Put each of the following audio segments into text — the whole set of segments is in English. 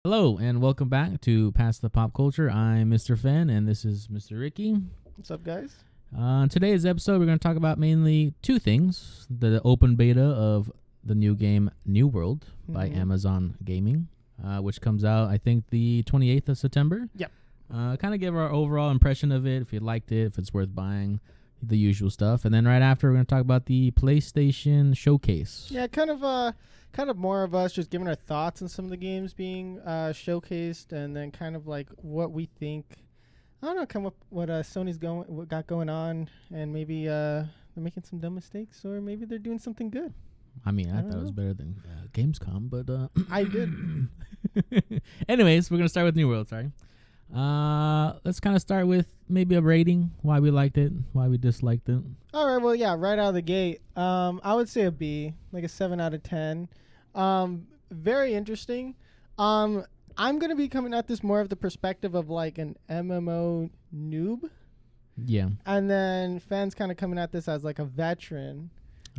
Hello and welcome back to Past the Pop Culture. I'm Mr. Fenn and this is Mr. Ricky. What's up, guys? On today's episode, we're going to talk about mainly two things: the open beta of the new game New World by Amazon Gaming, which comes out I think the 28th of September. Yep. Kind of give our overall impression of it, if you liked it, if it's worth buying, the usual stuff, and then right after we're going to talk about the PlayStation Showcase. Yeah, kind of more of us just giving our thoughts on some of the games being showcased, and then kind of like what we think. I don't know, come up what Sony's got going on, and maybe they're making some dumb mistakes, or maybe they're doing something good. I mean, I thought it was better than Gamescom, but I did. Anyways, we're gonna start with New World. Sorry. Let's kind of start with maybe a rating, why we liked it, why we disliked it. All right, well, yeah, right out of the gate, I would say a B, like a 7 out of 10. Very interesting. I'm going to be coming at this more of the perspective of like an MMO noob. Yeah. And then fans kind of coming at this as like a veteran.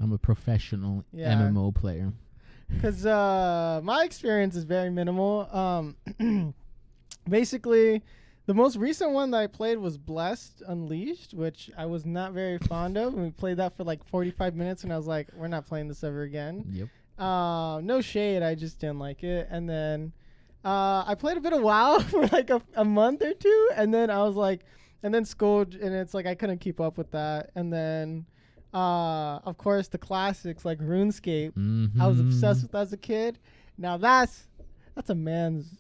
I'm a professional MMO player. Because my experience is very minimal. Basically, the most recent one that I played was Blessed Unleashed, which I was not very fond of. And we played that for like 45 minutes, and I was like, we're not playing this ever again. Yep. No shade, I just didn't like it. And then I played a bit of WoW for like a month or two, and then I was like, and then school, and it's like I couldn't keep up with that. And then, of course, the classics like RuneScape, I was obsessed with as a kid. Now that's a man's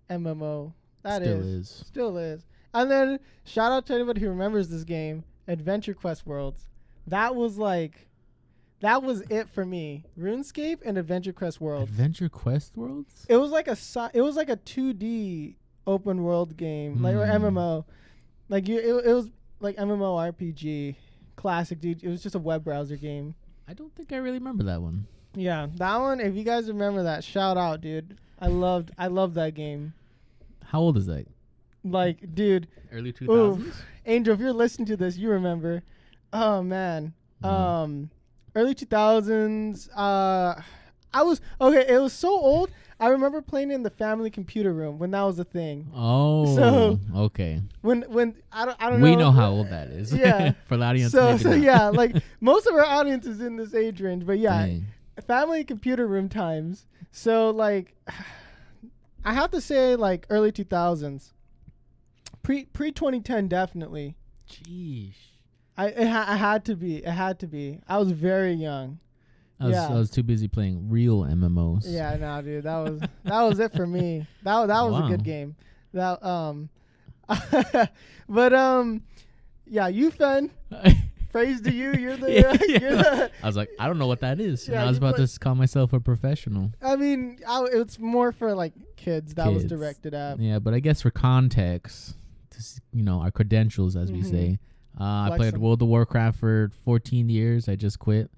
MMO. That still is. And then shout out to anybody who remembers this game, Adventure Quest Worlds. That was it for me. RuneScape and Adventure Quest Worlds. Adventure Quest Worlds? It was like a 2D open world game, like or MMO. Like it was like MMORPG, classic, dude. It was just a web browser game. I don't think I really remember that one. Yeah, that one. If you guys remember that, shout out, dude. I loved that game. How old is that? Like, dude. Early 2000s? Angel, if you're listening to this, you remember. Oh, man. Early 2000s. It was so old. I remember playing in the family computer room when that was a thing. Oh, so okay. When I don't know. We know how old that is. Yeah. For the audience. So yeah, like most of our audience is in this age range, but yeah, Dang. family computer room times. So like, I have to say like early 2000s, pre 2010 definitely. Jeez. It had to be. I was very young. I was too busy playing real MMOs. Yeah, no, dude, that was it for me. That was a good game. That but yeah, you Fen. Praise to you. You're the. You're the I was like, I don't know what that is. Yeah, and I was about to call myself a professional. I mean, it's more for like kids that was directed at. Yeah, but I guess for context, our credentials, as we say. I played World of Warcraft for 14 years. I just quit.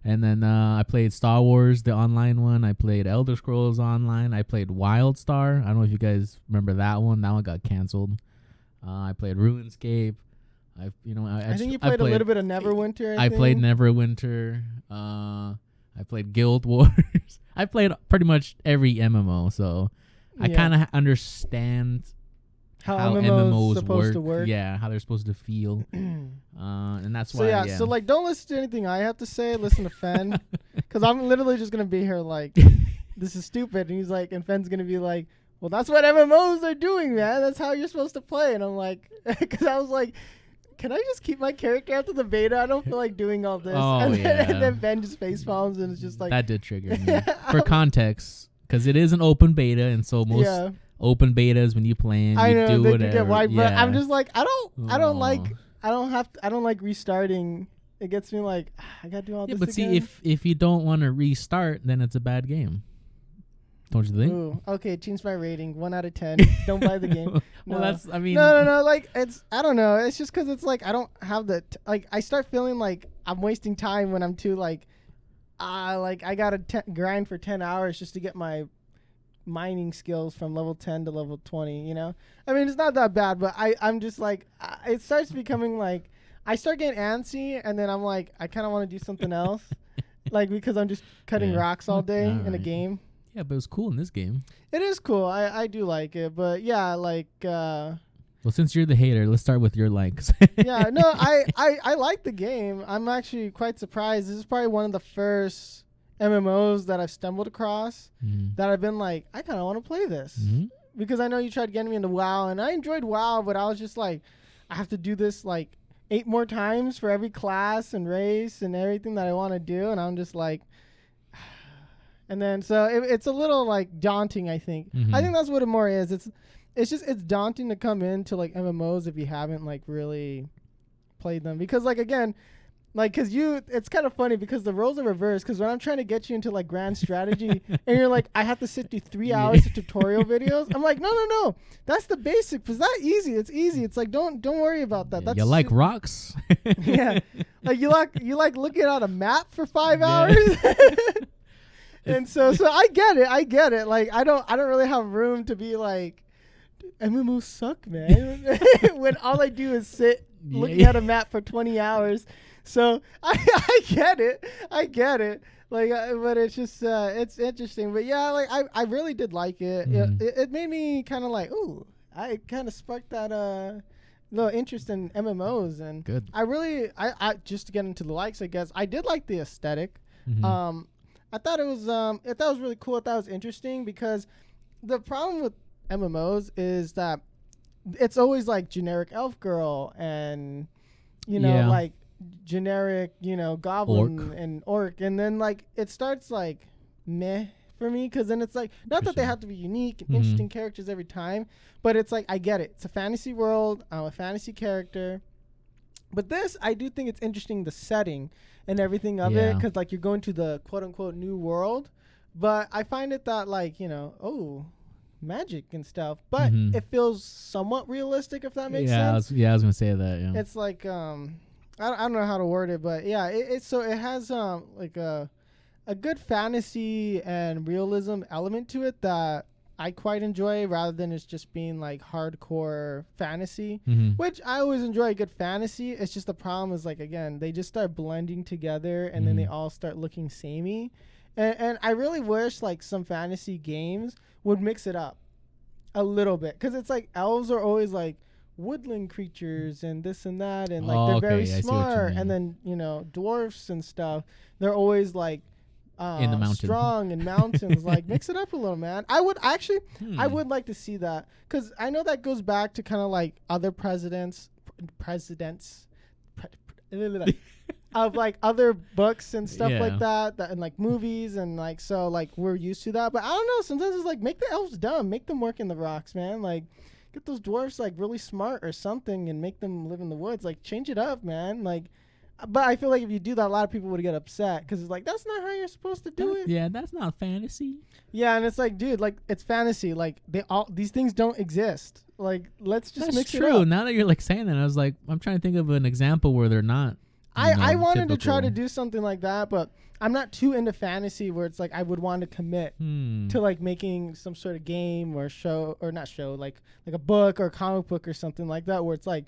And then I played Star Wars, the online one. I played Elder Scrolls Online. I played WildStar. I don't know if you guys remember that one. That one got canceled. I played RuneScape. I think you played a little bit of Neverwinter. I played Neverwinter. I played Guild Wars. I played pretty much every MMO, so I kind of understand how MMOs supposed to work. Yeah, how they're supposed to feel. And that's why. Yeah, so like, don't listen to anything I have to say. Listen to Fen, because I'm literally just gonna be here like, this is stupid, and he's like, and Fen's gonna be like, well, that's what MMOs are doing, man. That's how you're supposed to play. And I'm like, because I was like, can I just keep my character after the beta? I don't feel like doing all this. Oh, and then Ben just face palms, and it's just like that did trigger me. For context, because it is an open beta, and so most open betas when you play them, you do whatever. Get wiped, but I'm just like, I don't like restarting. It gets me like, I gotta do all this. But again. see, if you don't want to restart, then it's a bad game. Don't you think? Ooh, okay, change my rating. 1 out of 10. Don't buy the game. Well, that's. I mean, no. Like I don't know. It's just because it's like I don't have the like. I start feeling like I'm wasting time when I'm too like I gotta grind for 10 hours just to get my mining skills from level 10 to level 20. I mean, it's not that bad, but I'm just like it starts becoming like I start getting antsy, and then I'm like I kind of want to do something else, like because I'm just cutting rocks all day in a game. Yeah, but it was cool in this game. It is cool. I do like it, but yeah, like. Well, since you're the hater, let's start with your likes. Yeah, no, I like the game. I'm actually quite surprised. This is probably one of the first MMOs that I've stumbled across that I've been like, I kind of want to play this. Because I know you tried getting me into WoW, and I enjoyed WoW, but I was just like, I have to do this like 8 more times for every class and race and everything that I want to do, and I'm just like, and then so it's a little like daunting. I think that's what it more is. It's daunting to come into like MMOs if you haven't like really played them, because like again, like it's kind of funny because the roles are reversed, because when I'm trying to get you into like grand strategy and you're like, I have to sit through 3 hours of tutorial videos. I'm like, no, that's the basic. It's that easy. It's easy. It's like don't worry about that. That's you like rocks. Yeah, like you like looking at a map for 5 hours. And so I get it. Like I don't really have room to be like, MMOs suck, man. When all I do is sit looking at a map for 20 hours. So I get it. Like, but it's just it's interesting. But yeah, like I really did like it. It made me kind of like, ooh, I kind of sparked that little interest in MMOs. And good. I just to get into the likes, I guess I did like the aesthetic. I thought it was really cool. I thought it was interesting, because the problem with MMOs is that it's always like generic elf girl and like generic goblin orc, and then like it starts like meh for me, because then it's like not that they have to be unique and interesting characters every time, but it's like I get it, it's a fantasy world, I'm a fantasy character, but this I do think it's interesting, the setting and everything of it, because like you're going to the quote unquote new world, but I find it that like magic and stuff, but it feels somewhat realistic, if that makes sense. I was gonna say that. Yeah, it's like I don't know how to word it, but yeah, it has like a good fantasy and realism element to it that I quite enjoy, rather than it's just being like hardcore fantasy, which I always enjoy a good fantasy. It's just the problem is like, again, they just start blending together and then they all start looking samey. And I really wish like some fantasy games would mix it up a little bit, because it's like elves are always like woodland creatures and this and that, and like they're very smart, and then dwarfs and stuff, they're always like in the mountains, strong in mountains. Like mix it up a little, man. I would like to see that, because I know that goes back to kind of like other presidents of like other books and stuff like that, and like movies, and like, so like we're used to that. But I don't know, sometimes it's like, make the elves dumb, make them work in the rocks, man. Like get those dwarfs like really smart or something and make them live in the woods. Like change it up, man. Like, but I feel like if you do that, a lot of people would get upset, because it's like, that's not how you're supposed to do it. Yeah, that's not fantasy. Yeah, and it's like, dude, like it's fantasy. Like these things don't exist. Like let's just mix it up. That's true. Now that you're like saying that, I was like, I'm trying to think of an example where they're not. I wanted to try to do something like that, but I'm not too into fantasy where it's like I would want to commit to like making some sort of game or show, or not show, like a book or comic book or something like that, where it's like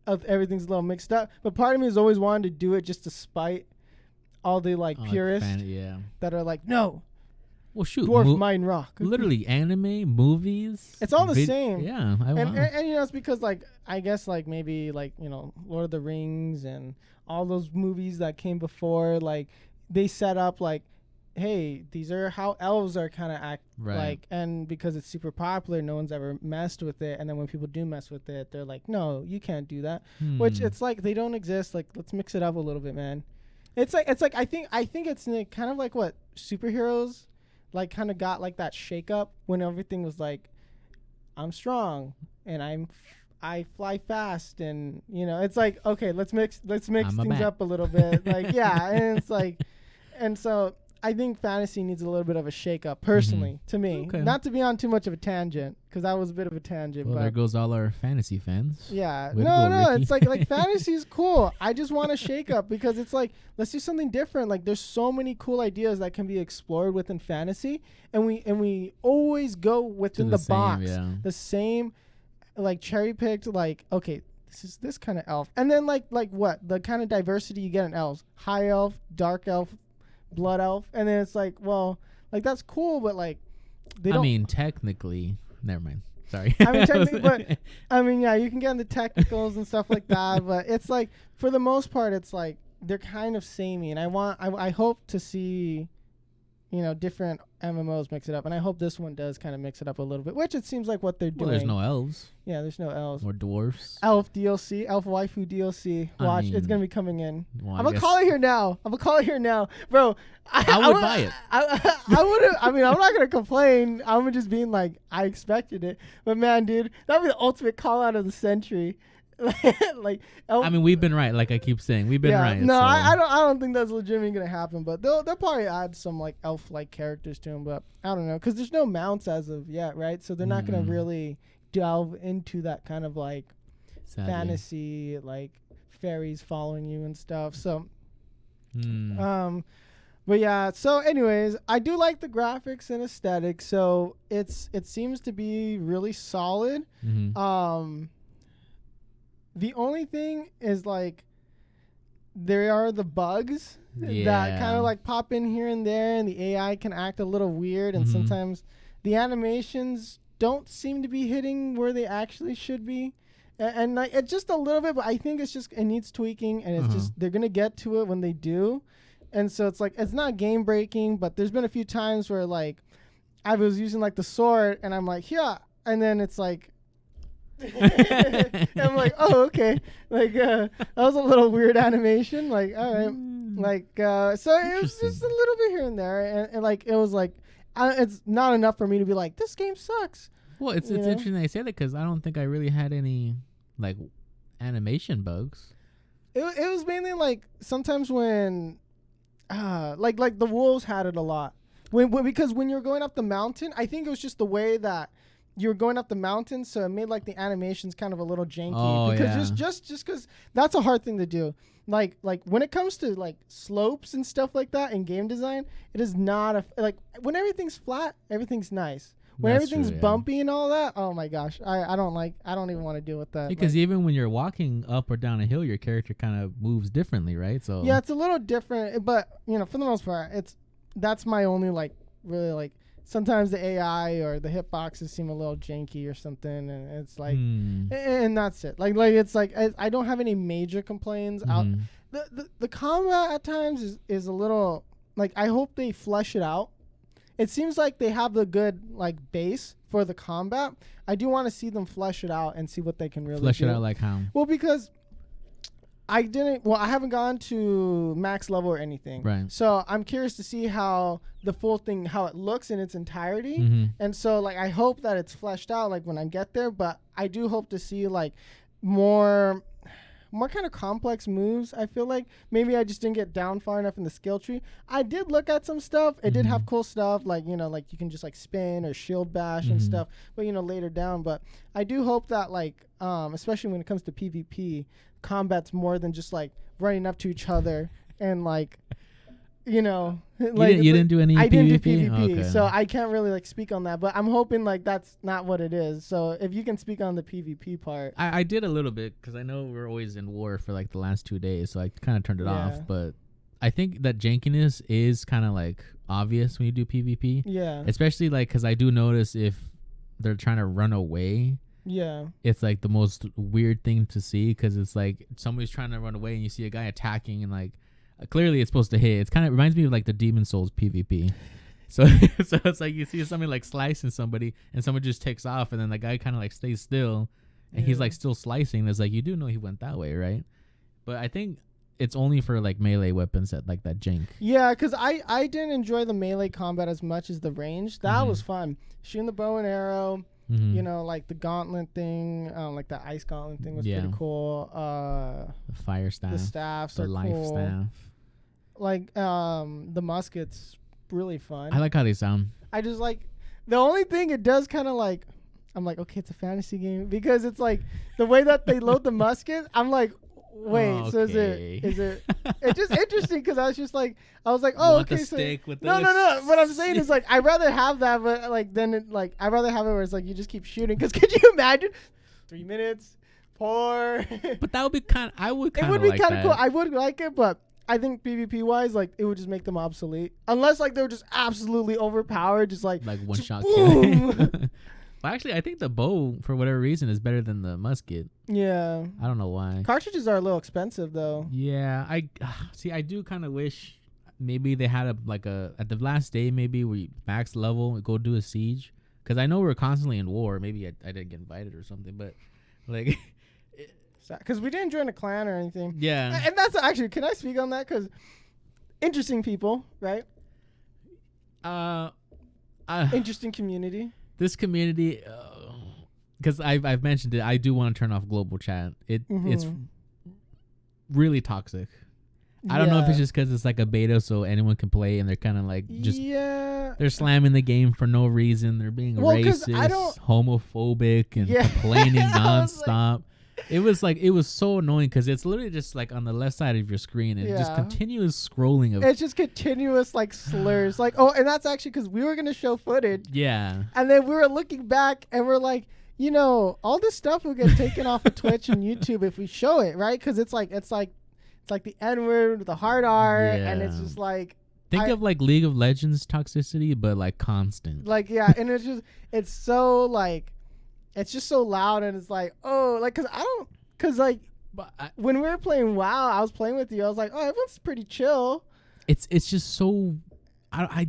everything's a little mixed up. But part of me has always wanted to do it just to spite all the like purists that are like, no. Well, shoot, dwarf mine rock. Literally, anime, movies. It's all the same. Yeah, and it's because like I guess like maybe like Lord of the Rings and all those movies that came before, like they set up like, hey, these are how elves are kind of act like, and because it's super popular, no one's ever messed with it, and then when people do mess with it, they're like, no, you can't do that. Which it's like they don't exist. Like let's mix it up a little bit, man. It's like I think it's kind of like what superheroes like kind of got like that shake up when everything was like, I'm strong and I fly fast, and it's like, okay, let's mix things up a little bit. Like and it's like, and so I think fantasy needs a little bit of a shake up, personally, to me. Okay. Not to be on too much of a tangent, because that was a bit of a tangent. Well, but there goes all our fantasy fans. Yeah. No, it's like fantasy is cool. I just want a shake up, because it's like, let's do something different. Like there's so many cool ideas that can be explored within fantasy, and we always go within the box. The same, like cherry picked, like, okay, this is this kind of elf. And then like what? The kind of diversity you get in elves. High elf, dark elf, blood elf, and then it's like, well, Like that's cool, but like they don't. I mean, technically, never mind. Sorry. I mean, technically, but I mean, yeah, you can get into technicals and stuff like that, but it's like for the most part, it's like they're kind of samey, and I hope to see, different MMOs mix it up, and I hope this one does kind of mix it up a little bit, which it seems like what they're doing. There's no elves. Yeah, there's no elves. Or dwarfs. Elf DLC, Elf Waifu DLC. Watch, it's gonna be coming in. Well, I'm gonna call it here now, bro. I would buy it. I would. I mean, I'm not gonna complain. I'm just being like, I expected it, but man, dude, that'd be the ultimate call out of the century. Like, I mean, we've been right. Like I keep saying, we've been right. No, so. I don't think that's legitimately gonna happen. But they'll probably add some like elf-like characters to them. But I don't know, because there's no mounts as of yet, right? So they're not gonna really delve into that kind of like fantasy, like fairies following you and stuff. So, but yeah. So, anyways, I do like the graphics and aesthetic. So it seems to be really solid. The only thing is like there are the bugs that kind of like pop in here and there, and the AI can act a little weird, and sometimes the animations don't seem to be hitting where they actually should be, and like it's just a little bit, but I think it needs tweaking, and it's just they're gonna get to it when they do, and so it's like it's not game breaking, but there's been a few times where like I was using like the sword, and I'm like and then it's like. I'm like, oh, okay. Like, that was a little weird animation. Like, all right. Like, so it was just a little bit here and there. And like, it was like, it's not enough for me to be like, this game sucks. Well, it's interesting they say that because I don't think I really had any, like, animation bugs. It was mainly like sometimes when, like the wolves had it a lot. Because when you're going up the mountain, I think it was just the way that you were going up the mountain, so it made like the animations kind of a little janky. Because just because that's a hard thing to do. Like when it comes to like slopes and stuff like that in game design, it is not like when everything's flat, everything's nice. When everything's bumpy and all that, oh my gosh, I don't even want to deal with that. Because even when you're walking up or down a hill, your character kind of moves differently, right? So yeah, it's a little different, but for the most part, that's my only like really like. Sometimes the AI or the hitboxes seem a little janky or something, and it's like, and that's it. Like it's like I don't have any major complaints. The combat at times is a little like I hope they flesh it out. It seems like they have the good like base for the combat. I do want to see them flesh it out and see what they can really flesh do. It out like how? Well, because I haven't gone to max level or anything. Right. So I'm curious to see how the full thing, how it looks in its entirety. And so like, I hope that it's fleshed out like when I get there, but I do hope to see like more kind of complex moves. I feel like maybe I just didn't get down far enough in the skill tree. I did look at some stuff. It did have cool stuff like, like you can just like spin or shield bash and stuff, but later down. But I do hope that like, especially when it comes to PvP, combat's more than just like running up to each other and like like you didn't do any I PvP? didn't do PvP, okay. so I can't really like speak on that, but I'm hoping like that's not what it is. So if you can speak on the PvP part. I did a little bit because I know we're always in war for like the last 2 days, so I kind of turned it off, but I think that jankiness is kind of like obvious when you do PvP, especially like because I do notice if they're trying to run away. Yeah, it's like the most weird thing to see because it's like somebody's trying to run away and you see a guy attacking and like clearly it's supposed to hit. It's kind of reminds me of like the Demon Souls PvP. So it's like you see somebody like slicing somebody and someone just takes off and then the guy kind of like stays still and he's like still slicing. It's like you do know he went that way, right? But I think it's only for like melee weapons that like that jank. Yeah, because I didn't enjoy the melee combat as much as the range. That was fun. Shooting the bow and arrow. Like the gauntlet thing, like the ice gauntlet thing was pretty cool. The fire staff, the staffs, the life cool. staff, like the muskets, really fun. I like how they sound. I just like the only thing it does kind of like, I'm like, okay, it's a fantasy game because it's like the way that they load the musket. I'm like, wait, so is it? It's just interesting because I was like, oh, okay. So no. What I'm saying is like, I'd rather have that, but like then it like I'd rather have it where it's like you just keep shooting. Because could you imagine 3 minutes, pour? But that would be kind. I would. It would be kind of cool. I would like it, but I think PvP wise, like it would just make them obsolete unless like they were just absolutely overpowered, just like one shot boom. killing. Well, actually, I think the bow for whatever reason is better than the musket. Yeah, I don't know why. cartridges are a little expensive though. Yeah, I see. I do kind of wish maybe they had at the last day maybe we max level go do a siege, because I know we're constantly in war. Maybe I didn't get invited or something, but like. Because we didn't join a clan or anything. Yeah. And that's actually, can I speak on that? Because interesting people, right? Interesting community. This community, because I've mentioned it, I do want to turn off global chat. It's really toxic. I don't know if it's just because it's like a beta, so anyone can play, and they're kind of like just they're slamming the game for no reason. They're being racist, homophobic, and complaining nonstop. It was so annoying because it's literally just like on the left side of your screen and just continuous scrolling of. It's just continuous like slurs, like and that's actually because we were gonna show footage. Yeah. And then we were looking back and we're like, all this stuff will get taken off of Twitch and YouTube if we show it, right? Because it's like the N-word, the hard R, and it's just like. Think of like League of Legends toxicity, but like constant. Like and it's so like. It's just so loud, and it's like, when we were playing WoW, I was playing with you. I was like, everyone's pretty chill. It's just so, I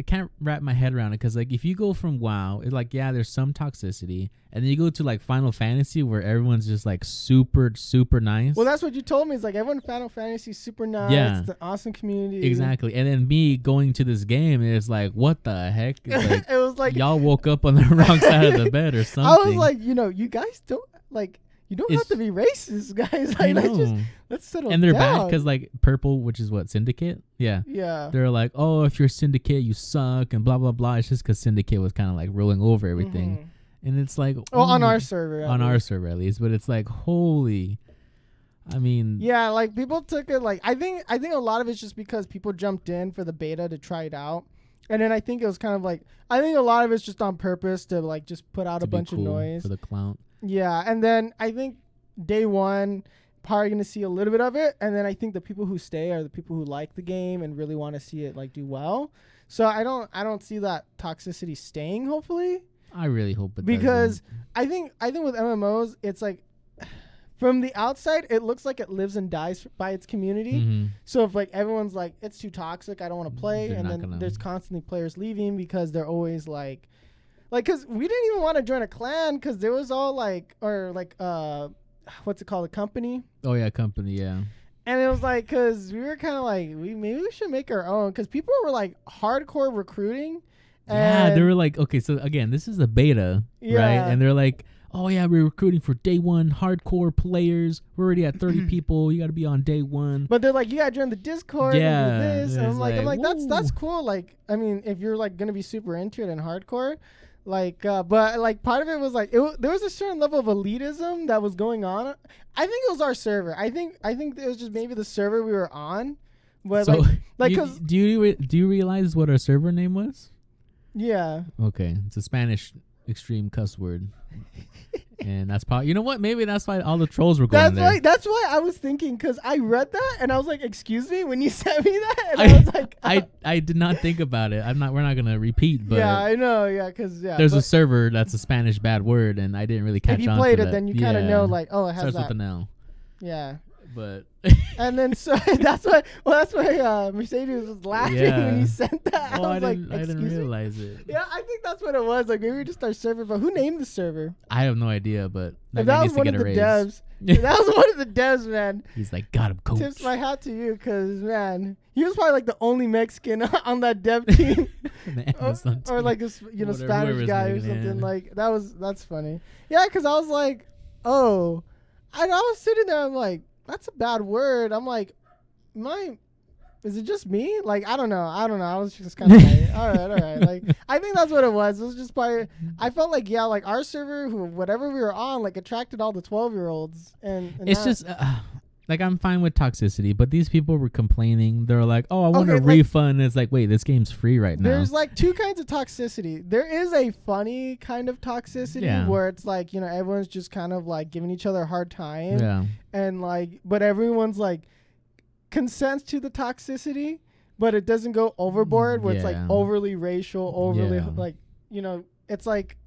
can't wrap my head around it, because like if you go from WoW, it's like there's some toxicity, and then you go to like Final Fantasy where everyone's just like super super nice. Well, that's what you told me. It's like everyone in Final Fantasy is super nice. Yeah, it's an awesome community. Exactly. And then me going to this game is like, what the heck? Like, it was like y'all woke up on the wrong side of the bed or something. I was like, you guys don't like. You don't have to be racist, guys. Like, let's settle down. And they're bad because, like, Purple, which is what, Syndicate? Yeah. Yeah. They're like, oh, if you're Syndicate, you suck, and blah, blah, blah. It's just because Syndicate was kind of, like, rolling over everything. Mm-hmm. And it's like... on our server. On our server, at least. But it's like, holy... I mean... Yeah, like, people took it, like... I think a lot of it's just because people jumped in for the beta to try it out. And then I think it was kind of like... I think a lot of it's just on purpose to, like, just put out a bunch of noise. For the clout. Yeah, and then I think day one, probably going to see a little bit of it, and then I think the people who stay are the people who like the game and really want to see it like do well. So I don't see that toxicity staying, hopefully. I really hope it because doesn't. I think with MMOs, it's like from the outside, it looks like it lives and dies by its community. Mm-hmm. So if like everyone's like, it's too toxic, I don't want to play, and then there's constantly players leaving because they're always like, because we didn't even want to join a clan because there was all like, what's it called? A company? Oh, yeah, company, yeah. And it was like, because we were kind of like, maybe we should make our own, because people were like hardcore recruiting. Yeah, they were like, okay, so again, this is a beta, right? And they're like, oh, yeah, we're recruiting for day one, hardcore players. We're already at 30 people. You got to be on day one. But they're like, you got to join the Discord and do this. And I'm like, that's cool. Like, I mean, if you're like going to be super into it and hardcore, like, but like part of it was like there was a certain level of elitism that was going on. I think it was our server. I think it was just maybe the server we were on. But so because do you realize what our server name was? Yeah. Okay, it's a Spanish extreme cuss word. And that's probably, you know what? Maybe that's why all the trolls were going there. That's why I was thinking, because I read that and I was like, "Excuse me," when you sent me that, and I was like, I did not think about it. We're not gonna repeat, but yeah, I know, yeah, because there's a server that's a Spanish bad word, and I didn't really catch on. If you played it, then you kind of know, like, oh, it has starts with an L. Yeah. But and then so that's why Mercedes was laughing when you sent that. I didn't realize it. Yeah, I think that's what it was. Like maybe just our server, but who named the server? I have no idea, but that was one of the devs. That was one of the devs, man. He's like, got him, coach. Tips my hat to you, because man, he was probably like the only Mexican on that dev team, or like a Spanish guy or something. Like that's funny. Yeah, because I was like, oh, and I was sitting there. I'm like, that's a bad word. I'm like, is it just me? Like, I don't know. I was just kind of like, all right. Like, I think that's what it was. It was just I felt like, like our server, whatever we were on, like attracted all the 12-year-olds. And it's just, like, I'm fine with toxicity, but these people were complaining. They're like, oh, I want a refund. It's like, wait, this game's free right now. There's like two kinds of toxicity. There is a funny kind of toxicity where it's like, everyone's just kind of like giving each other a hard time. Yeah. And like, but everyone's like, consents to the toxicity, but it doesn't go overboard where it's like overly racial, overly like, you know, it's like,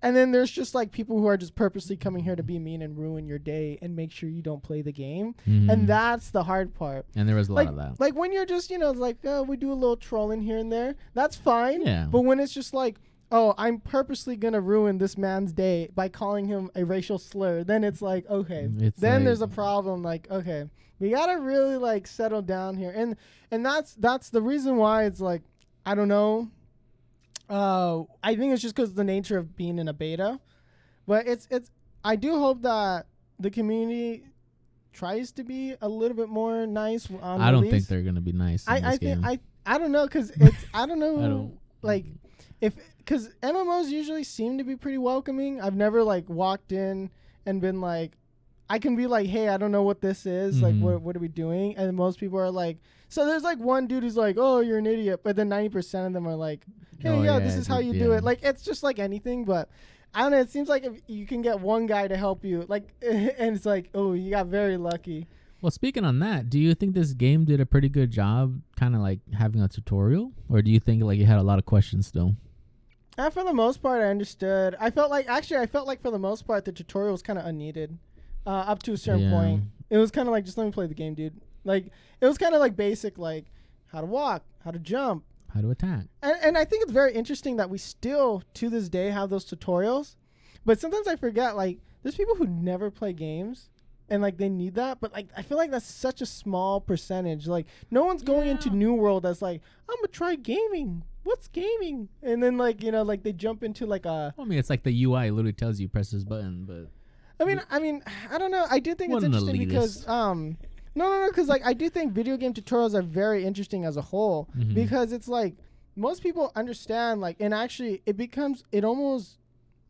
and then there's just like people who are just purposely coming here to be mean and ruin your day and make sure you don't play the game. And that's the hard part. And there was a lot of that. Like when you're just, you know, like, oh, we do a little trolling here and there. That's fine. Yeah. But when it's just like, oh, I'm purposely going to ruin this man's day by calling him a racial slur, then it's like, okay. Then like, there's a problem. Like, okay, we got to really like settle down here. And that's the reason why it's like, I don't know. I think it's just because of the nature of being in a beta, but I do hope that the community tries to be a little bit more nice on I don't think they're gonna be nice. I don't know, because it's I don't know like if because MMOs usually seem to be pretty welcoming. I've never like walked in and been like, I can be like, hey, I don't know what this is. Like, what are we doing? And most people are like, so there's like one dude who's like, oh, you're an idiot. But then 90% of them are like, hey, this is how you do it. Like, it's just like anything. But I don't know. It seems like if you can get one guy to help you, like, and it's like, oh, you got very lucky. Well, speaking on that, do you think this game did a pretty good job kind of like having a tutorial? Or do you think like you had a lot of questions still? For the most part, I understood. I felt like for the most part, the tutorial was kind of unneeded. Up to a certain point, it was kind of like, just let me play the game, dude. Like, it was kind of like basic, like how to walk, how to jump, how to attack. And I think it's very interesting that we still to this day have those tutorials, but sometimes I forget, like, there's people who never play games and like they need that, but like I feel like that's such a small percentage. Like, no one's going into New World as like, I'm gonna try gaming. What's gaming? And then like, you know, like they jump into like a. I mean, it's like the UI literally tells you press this button, but. I mean, I don't know. I do think it's interesting because, no, because like I do think video game tutorials are very interesting as a whole, because it's like most people understand, like, and actually it almost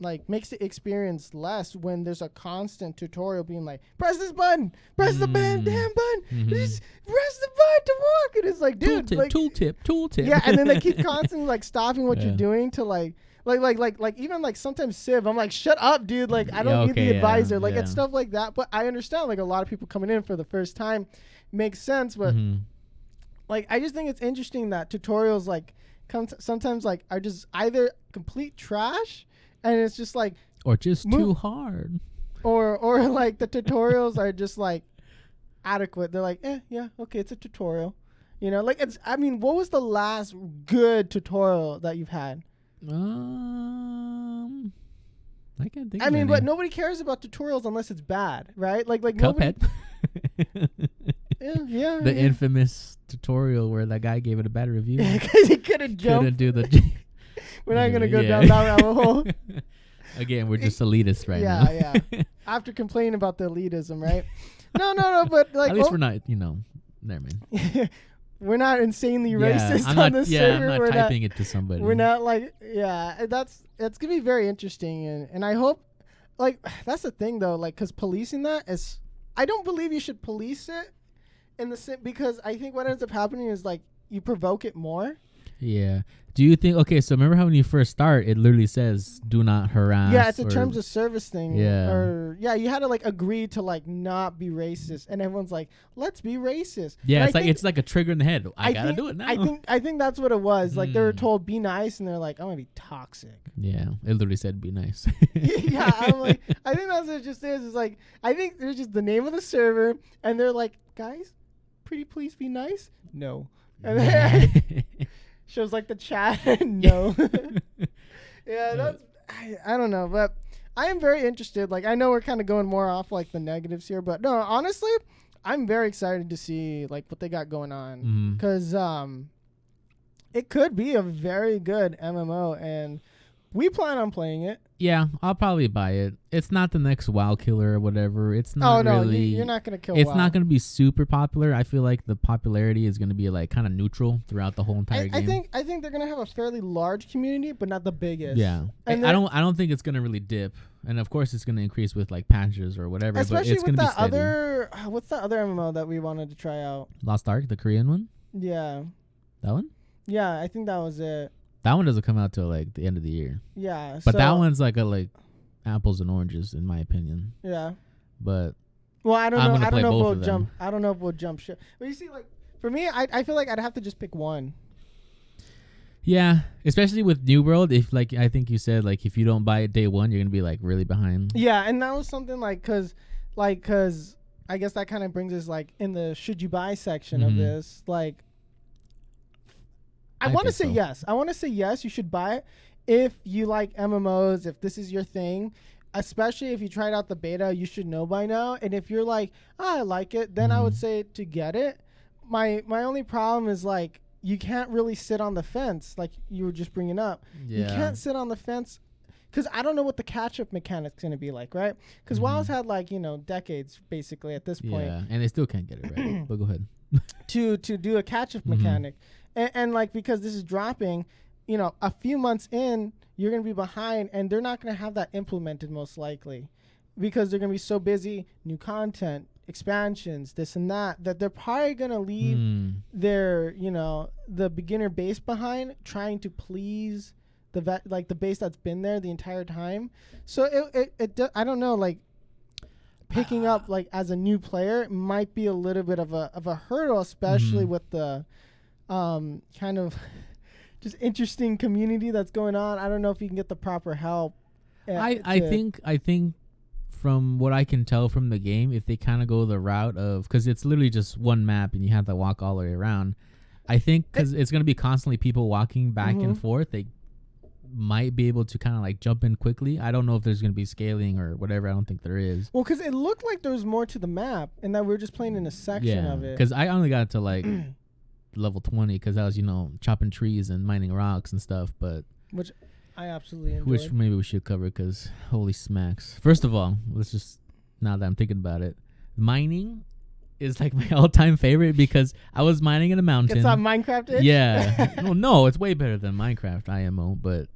like makes the experience less when there's a constant tutorial being like, press this button, press the damn button, just press the button to walk, and it's like, dude, tooltip. Yeah, and then they keep constantly like stopping what you're doing to like even like sometimes Civ, I'm like, shut up, dude. Like, I don't need the advisor. Like, it's stuff like that. But I understand, like, a lot of people coming in for the first time makes sense. But like, I just think it's interesting that tutorials like sometimes like are just either complete trash, and it's just like, or just too hard, or like the tutorials are just like adequate. They're like, yeah, okay, it's a tutorial. You know, like it's. I mean, what was the last good tutorial that you've had? I can't think. I mean, but nobody cares about tutorials unless it's bad, right? Like Cuphead. yeah. The infamous tutorial where that guy gave it a bad review because he couldn't jump. Couldn't do the. We're not gonna go down that rabbit hole. Again, we're just elitists right now. Yeah. After complaining about the elitism, right? No, but like at least we're not, never mind. We're not insanely racist on this server. I'm not typing it to somebody. We're not like, it's gonna be very interesting, and I hope, like, that's the thing though, like, because policing that is, I don't believe you should police it because I think what ends up happening is like you provoke it more. Yeah. Do you think, okay, so remember how when you first start, it literally says, do not harass. Yeah, it's a terms of service thing. Yeah. You had to like agree to like not be racist. And everyone's like, let's be racist. Yeah, it's like a trigger in the head. I gotta do it now. I think that's what it was. Like they were told, be nice. And they're like, I'm gonna be toxic. Yeah, it literally said, be nice. Yeah, I'm like, I think that's what it just is. It's like, I think there's just the name of the server. And they're like, guys, pretty please be nice? No. And then shows like the chat. No. Yeah, that's I don't know, but I am very interested. Like, I know we're kind of going more off like the negatives here, but no, honestly, I'm very excited to see like what they got going on, because it could be a very good MMO, and we plan on playing it. Yeah, I'll probably buy it. It's not the next WoW killer or whatever. It's not really. You're not gonna kill. It's WoW. not gonna be super popular. I feel like the popularity is gonna be like kind of neutral throughout the whole entire game. I think they're gonna have a fairly large community, but not the biggest. Yeah, and I don't think it's gonna really dip. And of course, it's gonna increase with like patches or whatever. Especially but it's with gonna that be steady. other. What's that other MMO that we wanted to try out? Lost Ark, the Korean one. Yeah. That one. Yeah, I think that was it. That one doesn't come out till like the end of the year. Yeah, but that one's like apples and oranges in my opinion. Yeah. But Well, I don't I'm know. gonna I play don't know if both we'll of them. jump. I don't know if we'll jump ship. But you see, like for me, I feel like I'd have to just pick one. Yeah, especially with New World. If like I think you said like if you don't buy it day one, you're gonna be like really behind. Yeah, and that was something cause I guess that kind of brings us like in the should you buy section of this. Like, I want to say yes. I want to say yes. You should buy it if you like MMOs. If this is your thing. Especially if you tried out the beta, you should know by now. And if you're like, I like it, then I would say to get it. My only problem is like you can't really sit on the fence like you were just bringing up. Yeah. You can't sit on the fence because I don't know what the catch-up mechanic's going to be like, right? Because WoW's had like, decades basically at this point. Yeah, and they still can't get it right. But go ahead. to do a catch-up mechanic. And like because this is dropping, a few months in, you're going to be behind and they're not going to have that implemented most likely because they're going to be so busy, new content, expansions, this and that they're probably going to leave their, the beginner base behind trying to please the base that's been there the entire time. So it I don't know, like picking up like as a new player might be a little bit of a hurdle, especially with the kind of just interesting community that's going on. I don't know if you can get the proper help. I think from what I can tell from the game, if they kind of go the route of, because it's literally just one map and you have to walk all the way around, I think because it's going to be constantly people walking back and forth, they might be able to kind of like jump in quickly. I don't know if there's going to be scaling or whatever. I don't think there is. Well, because it looked like there was more to the map and that we were just playing in a section of it. Because I only got to like level 20 because I was, chopping trees and mining rocks and stuff, but which I absolutely enjoyed. Which maybe we should cover because holy smacks. First of all, let's just, now that I'm thinking about it, mining is like my all-time favorite because I was mining in a mountain. It's not Minecraft itch? Yeah. Well, no, it's way better than Minecraft IMO, but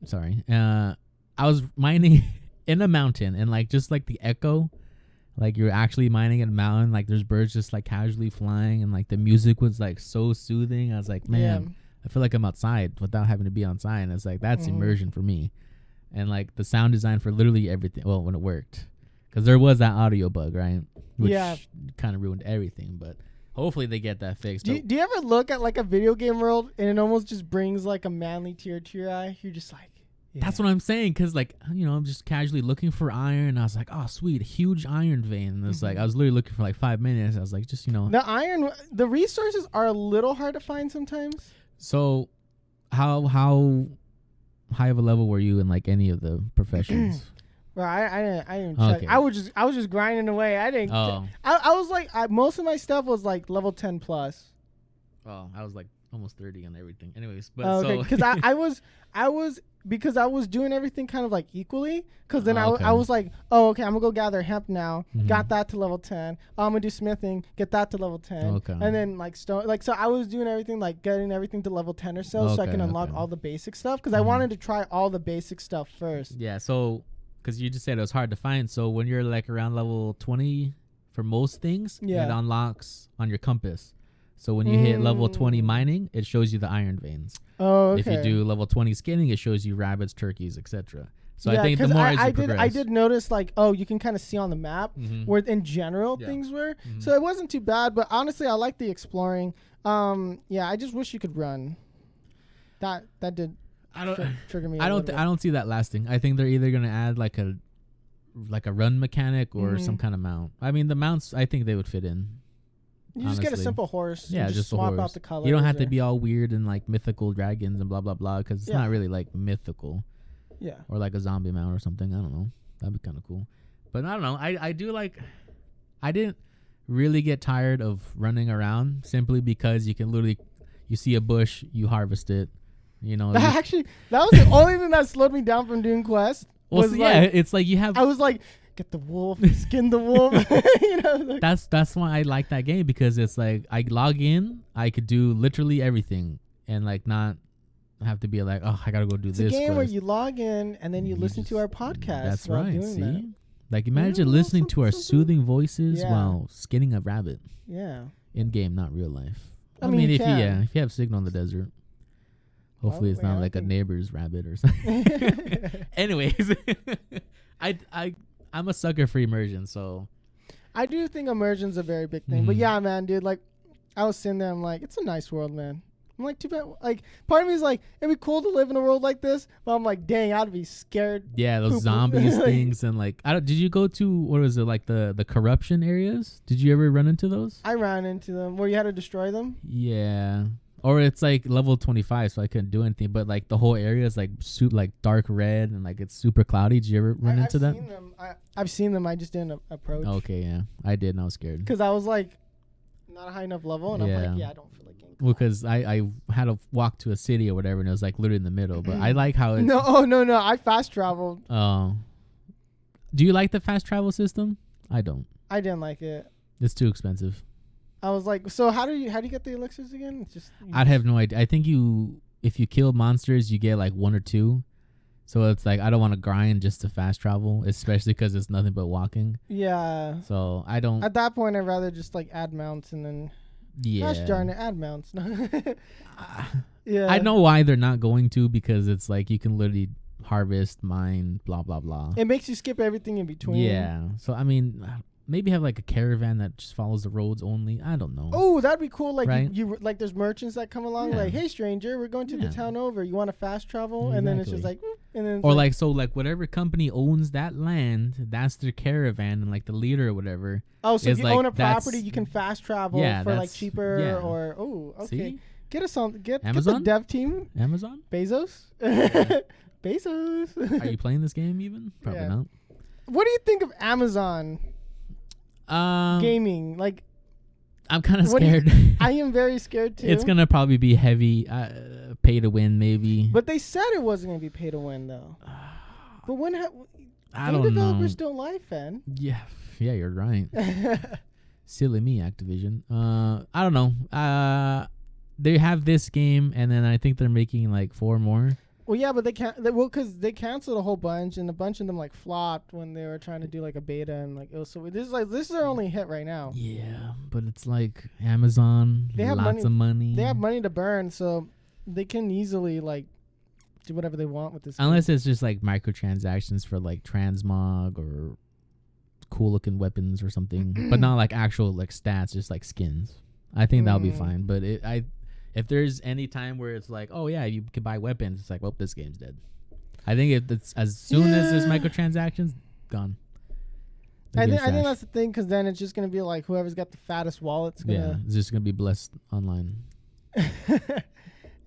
sorry. I was mining in a mountain and like just like the echo, like you're actually mining in a mountain, like there's birds just like casually flying and like the music was like so soothing. I was like, man, I feel like I'm outside without having to be outside. And it's like, that's immersion for me. And like the sound design for literally everything. Well, when it worked, because there was that audio bug, right? Which kind of ruined everything, but hopefully they get that fixed. Do you ever look at like a video game world and it almost just brings like a manly tear to your eye? You're just like, that's what I'm saying. Because like, I'm just casually looking for iron. And I was like, oh, sweet, huge iron vein. And it's like, I was literally looking for like 5 minutes. I was like, just, the resources are a little hard to find sometimes. So how high of a level were you in like any of the professions? Well, I didn't check. Okay. I was just grinding away. I didn't. I was like, most of my stuff was like level 10 plus. Oh, I was like almost 30 on everything. Anyways, but because I was because I was doing everything kind of like equally. Because then I was like, oh, okay, I'm gonna go gather hemp now. Got that to level 10. I'm gonna do smithing. Get that to level 10. Okay. And then like stone. Like so, I was doing everything like getting everything to level 10 or so, so I can unlock all the basic stuff. Because I wanted to try all the basic stuff first. Yeah. So. Because you just said it was hard to find. So when you're like around level 20 for most things, it unlocks on your compass. So when you hit level 20 mining, it shows you the iron veins. Oh, okay. If you do level 20 skinning, it shows you rabbits, turkeys, etc. So I think the more as you progress. I did notice like, you can kind of see on the map where in general things were. So it wasn't too bad. But honestly, I like the exploring. I just wish you could run. That did... trigger me. I don't see that lasting. I think they're either gonna add like a run mechanic or some kind of mount. I mean, the mounts I think they would fit in. You just get a simple horse. Yeah, just swap out the colors. You don't have to be all weird and like mythical dragons and blah blah blah because it's not really like mythical. Yeah. Or like a zombie mount or something. I don't know. That'd be kind of cool. But I don't know. I do like. I didn't really get tired of running around simply because you can literally, you see a bush, you harvest it. Actually, that was the only thing that slowed me down from doing quests. Well, it's like you have. I was like, get the wolf, skin the wolf. That's why I like that game because it's like I log in, I could do literally everything and like not have to be like, oh, I gotta go do this. It's a game where you log in and then you listen to our podcast. That's right. See, like imagine listening to our soothing voices while skinning a rabbit. Yeah. In game, not real life. I mean if you have signal in the desert. Hopefully it's not like a neighbor's rabbit or something. Anyways, I'm a sucker for immersion, so I do think immersion's a very big thing. But Mhm. yeah, man, dude, like I was sitting there, I'm like, it's a nice world, man. I'm like, too bad. Like, part of me is like, it'd be cool to live in a world like this, but I'm like, dang, I'd be scared. Yeah, those Poo-poo. zombies Like- things and like, did you go to what was it like the corruption areas? Did you ever run into those? I ran into them where you had to destroy them. Yeah. Or it's like level 25, so I couldn't do anything. But like the whole area is like like dark red and like it's super cloudy. Did you ever run into that? Seen them. I've seen them. I just didn't approach. Okay, yeah, I did, and I was scared. Because I was like, not a high enough level, and I'm Yeah. like, yeah, I don't feel like getting. Well, because I had to walk to a city or whatever, and it was like literally in the middle. But I like how it's. No, no. I fast traveled. Oh. Do you like the fast travel system? I don't. I didn't like it. It's too expensive. I was like, so how do you get the elixirs again? It's just. I'd have no idea. I think if you kill monsters, you get like 1 or 2. So it's like I don't want to grind just to fast travel, especially because it's nothing but walking. Yeah. So I don't. At that point, I'd rather just like add mounts and then. Yeah. Gosh darn it, add mounts. Yeah. I know why they're not going to, because it's like you can literally harvest, mine, blah blah blah. It makes you skip everything in between. Yeah. So I mean, maybe have like a caravan that just follows the roads only. I don't know. Oh, that'd be cool. Like Right? you like, there's merchants that come along. Yeah. Like, hey, stranger, we're going to the Yeah. town over. You want to fast travel? And then it's just like, Exactly. and then it's Or like so like whatever company owns that land, that's their caravan, and like the leader or whatever. oh, so if it's you like own a that's- property, you can fast travel Yeah, for like that's- cheaper. yeah. Or okay, See? get us on get the Amazon? dev team. Amazon? Bezos. Bezos. Are you playing this game even? Probably Yeah. not. What do you think of Amazon gaming? Like, I'm kind of what do you- scared. I am very scared too. It's gonna probably be heavy, pay to win maybe. But they said it wasn't gonna be pay to win though. But when I game don't know. developers don't lie, Fen. Yeah, you're right. Silly me, Activision. I don't know. They have this game, and then I think they're making like 4 more. Well, yeah, but they can't. Because they canceled a whole bunch, and a bunch of them like flopped when they were trying to do like a beta, and like it was so. This is their only hit right now. Yeah, but it's like Amazon. They have lots of money. They have money to burn, so they can easily like do whatever they want with this. Unless it's just like microtransactions for like transmog or cool looking weapons or something, but not like actual like stats, just like skins. I think that'll be fine. But if there's any time where it's like, oh yeah, you can buy weapons, it's like, well, this game's dead. I think if it's as soon as there's microtransactions, gone. I think that's the thing, because then it's just gonna be like whoever's got the fattest wallet's gonna. it's just gonna be blessed online.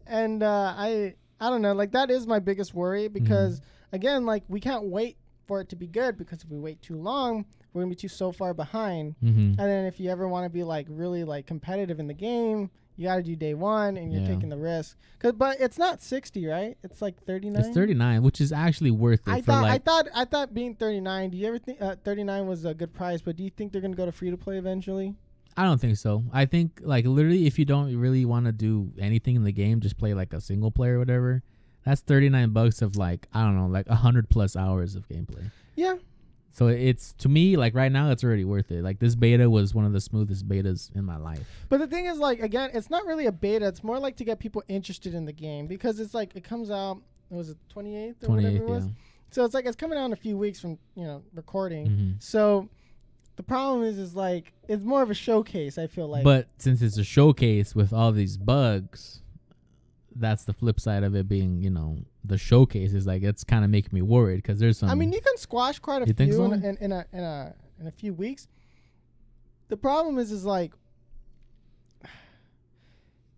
And I don't know, like that is my biggest worry, because again, like we can't wait for it to be good, because if we wait too long, we're gonna be so far behind. Mm-hmm. And then if you ever want to be like really like competitive in the game, you got to do day one, and you're taking the risk. But it's not 60, right? It's like 39. It's 39, which is actually worth it. I thought being 39. Do you ever think 39 was a good price? But do you think they're gonna go to free to play eventually? I don't think so. I think like literally, if you don't really want to do anything in the game, just play like a single player or whatever. That's $39 of like, I don't know, like 100+ hours of gameplay. Yeah. So it's, to me, like right now, it's already worth it. Like this beta was one of the smoothest betas in my life. But the thing is, like, again, it's not really a beta. It's more like to get people interested in the game, because it's like it comes out. Was it 28th or whatever it was? Yeah. So it's like it's coming out in a few weeks from recording. Mm-hmm. So the problem is like it's more of a showcase. I feel like. But since it's a showcase with all these bugs, that's the flip side of it being, the showcase is like, it's kind of making me worried, because there's some. I mean, you can squash quite a You think few so? in a few weeks. The problem is like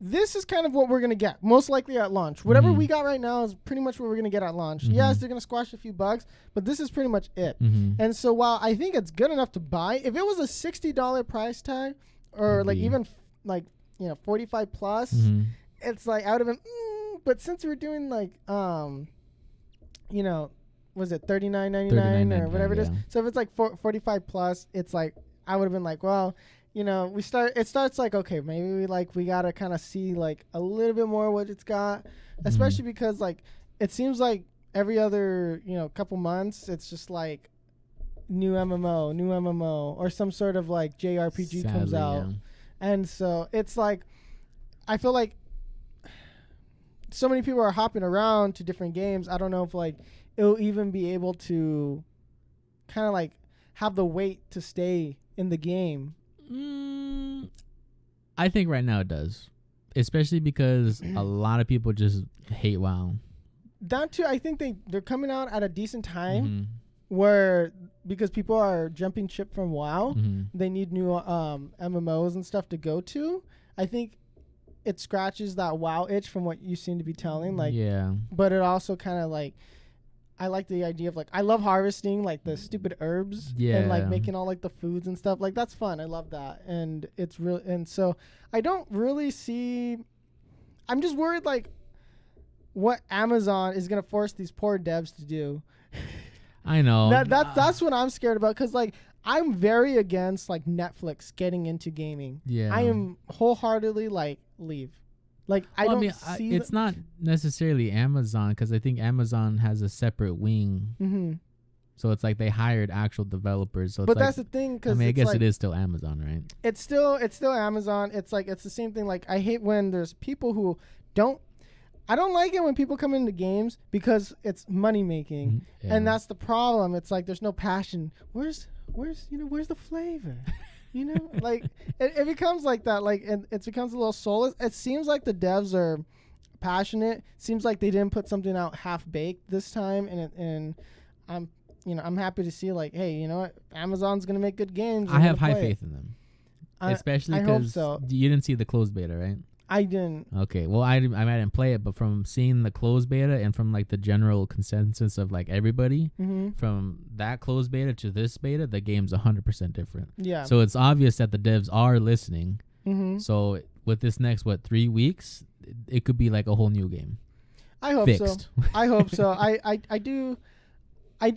this is kind of what we're gonna get most likely at launch. Whatever we got right now is pretty much what we're gonna get at launch. Yes, they're gonna squash a few bugs, but this is pretty much it. Mm-hmm. And so while I think it's good enough to buy, if it was a $60 price tag, or like even like 45 plus, it's like I would have been. But since we're doing like was it $39.99 or whatever it is? So if it's like 45 plus, it's like I would have been like, well, it starts like, okay, maybe we gotta kind of see like a little bit more what it's got, especially because like it seems like every other couple months it's just like new MMO or some sort of like JRPG comes out. And so it's like I feel like so many people are hopping around to different games. I don't know if like it'll even be able to kind of like have the weight to stay in the game? I think right now it does, especially because a lot of people just hate WoW. That too, I think they're coming out at a decent time where, because people are jumping ship from WoW, they need new MMOs and stuff to go to. I think it scratches that WoW itch from what you seem to be telling. Like, yeah. But it also kind of like, I like the idea of like, I love harvesting like the stupid herbs and like making all like the foods and stuff. Like that's fun. I love that. And it's real. And so I don't really see, I'm just worried like what Amazon is going to force these poor devs to do. I know. That's what I'm scared about. Cause like I'm very against like Netflix getting into gaming. Yeah. I am wholeheartedly like leave. Like I don't see. It's not necessarily Amazon because I think Amazon has a separate wing. So it's like they hired actual developers. So, but that's the thing. Because I guess like, it is still Amazon, right? It's still Amazon. It's like it's the same thing. Like I hate when there's people who don't. I don't like it when people come into games because it's money making, and that's the problem. It's like there's no passion. Where's the flavor? You know, like it becomes like that. Like it becomes a little soulless. It seems like the devs are passionate. Seems like they didn't put something out half baked this time. And I'm happy to see like, hey, you know what, Amazon's gonna make good games. I have high faith in them, especially because you didn't see the closed beta, right? I didn't. Okay, well, I didn't play it, but from seeing the closed beta and from like the general consensus of like everybody, from that closed beta to this beta, the game's 100% different. Yeah. So it's obvious that the devs are listening. So with this next 3 weeks, it could be like a whole new game. I hope so. I hope so. I do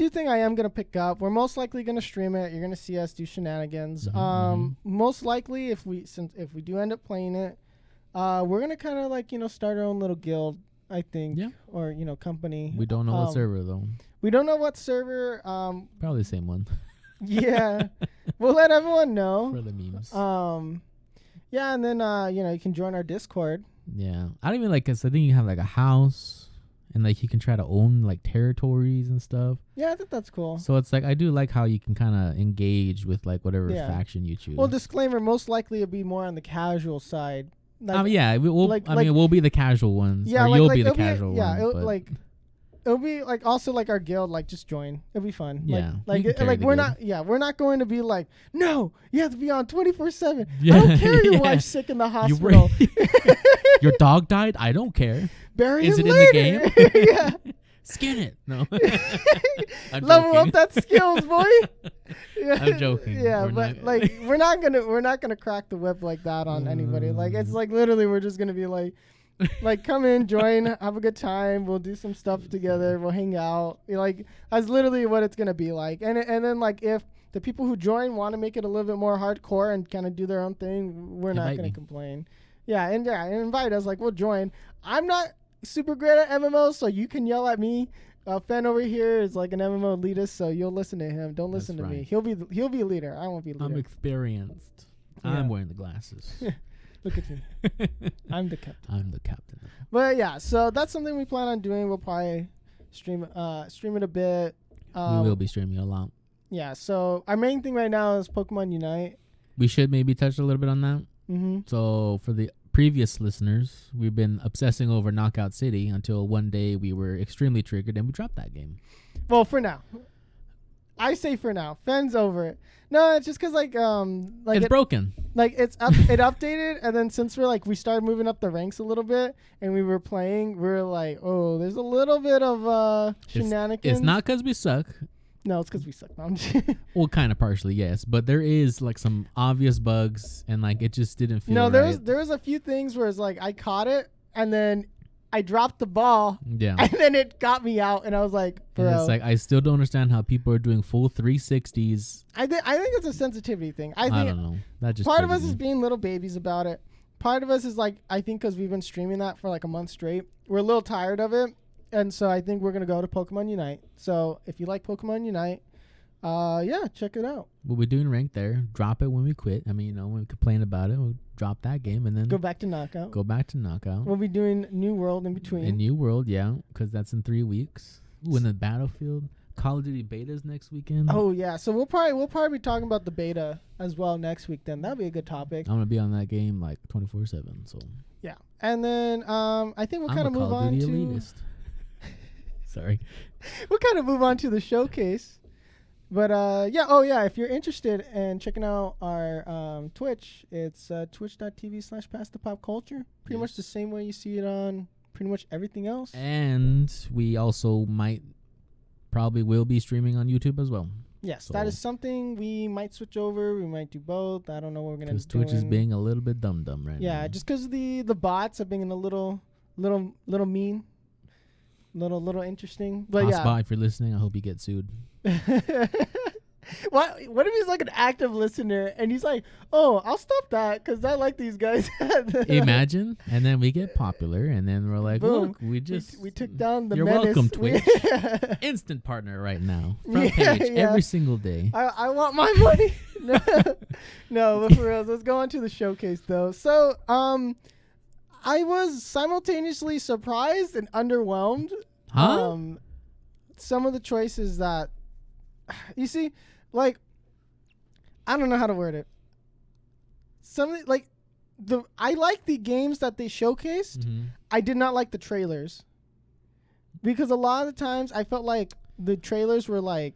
think I am gonna pick up. We're most likely gonna stream it. You're gonna see us do shenanigans. Most likely, if we do end up playing it. We're gonna kind of like start our own little guild, I think, or company. We don't know what server though. We don't know what server. Probably the same one. Yeah, we'll let everyone know for the memes. Yeah, and then you can join our Discord. Yeah, I don't even like because I think you have like a house, and like you can try to own like territories and stuff. Yeah, I think that's cool. So it's like I do like how you can kind of engage with like whatever faction you choose. Well, disclaimer: most likely it'll be more on the casual side. Like, we'll be the casual ones. Yeah, or you'll be the casual one. Yeah, it'll be like also like our guild. Like, just join. It'll be fun. Yeah, we're not going to be like, no, you have to be on 24/7. Yeah. I don't care. Your wife's sick in the hospital. Your dog died. I don't care. Bury him later. In the game? Yeah. Skin it. No. Level up that skills, boy. Yeah. I'm joking. Yeah, we're not gonna crack the whip like that on anybody. Like it's like literally we're just gonna be like come in, join, have a good time. We'll do some stuff together. We'll hang out. Like that's literally what it's gonna be like. And then like if the people who join want to make it a little bit more hardcore and kind of do their own thing, we're not gonna complain. Yeah, and invite us. Like we'll join. I'm not super great at MMOs, so you can yell at me. Fen over here is like an MMO elitist, so you'll listen to him. Don't listen to me. He'll be leader. I won't be leader. I'm experienced. Yeah. I'm wearing the glasses. Look at me. I'm the captain. But yeah, so that's something we plan on doing. We'll probably stream it a bit. We will be streaming a lot. Yeah, so our main thing right now is Pokemon Unite. We should maybe touch a little bit on that. So for the previous listeners, we've been obsessing over Knockout City until one day we were extremely triggered and we dropped that game. Well, for now. I say for now. Fen's over it. No, it's just because like it's broken. Like it updated, and then since we started moving up the ranks a little bit, and we were playing, we were like, oh, there's a little bit of shenanigans. It's not because we suck. No, it's because we suck. Well, kind of partially, yes, but there is like some obvious bugs, and like it just didn't feel. No, there was a few things where it's like I caught it, and then I dropped the ball, and then it got me out, and I was like, bro. And it's like I still don't understand how people are doing full 360s. I think it's a sensitivity thing. I don't know. That just part of us is being little babies about it. Part of us is like I think because we've been streaming that for like a month straight, we're a little tired of it. And so I think we're going to go to Pokemon Unite. So if you like Pokemon Unite, check it out. We'll be doing ranked there. Drop it when we quit. I mean, when we complain about it, we'll drop that game and then go back to Knockout. We'll be doing New World in between. In New World, yeah, because that's in 3 weeks. Ooh, in the Battlefield. Call of Duty betas next weekend. Oh yeah, so we'll probably be talking about the beta as well next week. Then that'll be a good topic. I'm gonna be on that game like 24/7. So yeah, and then I think we'll kind of move Call of on Duty to. elitist. Sorry. We'll kind of move on to the showcase. But yeah, if you're interested in checking out our Twitch, it's twitch.tv/PassThePopCulture. Pretty much the same way you see it on pretty much everything else. And we also probably will be streaming on YouTube as well. Yes, that is something we might switch over. We might do both. I don't know what we're gonna do. Because Twitch is being a little bit dumb right now. Yeah, just because the bots are being a little mean, little interesting. But Hotspot, if you're listening, I hope you get sued. What if he's like an active listener and he's like, oh, I'll stop that because I like these guys. Imagine, and then we get popular, and then we're like, boom, look, we took down the You're menace. welcome, Twitch. Instant partner right now. Front page every single day. I want my money. No, but for real, let's go on to the showcase though. So I was simultaneously surprised and underwhelmed. Huh? Some of the choices that you see, like, I don't know how to word it. Something like I like the games that they showcased. Mm-hmm. I did not like the trailers because a lot of the times I felt like the trailers were like,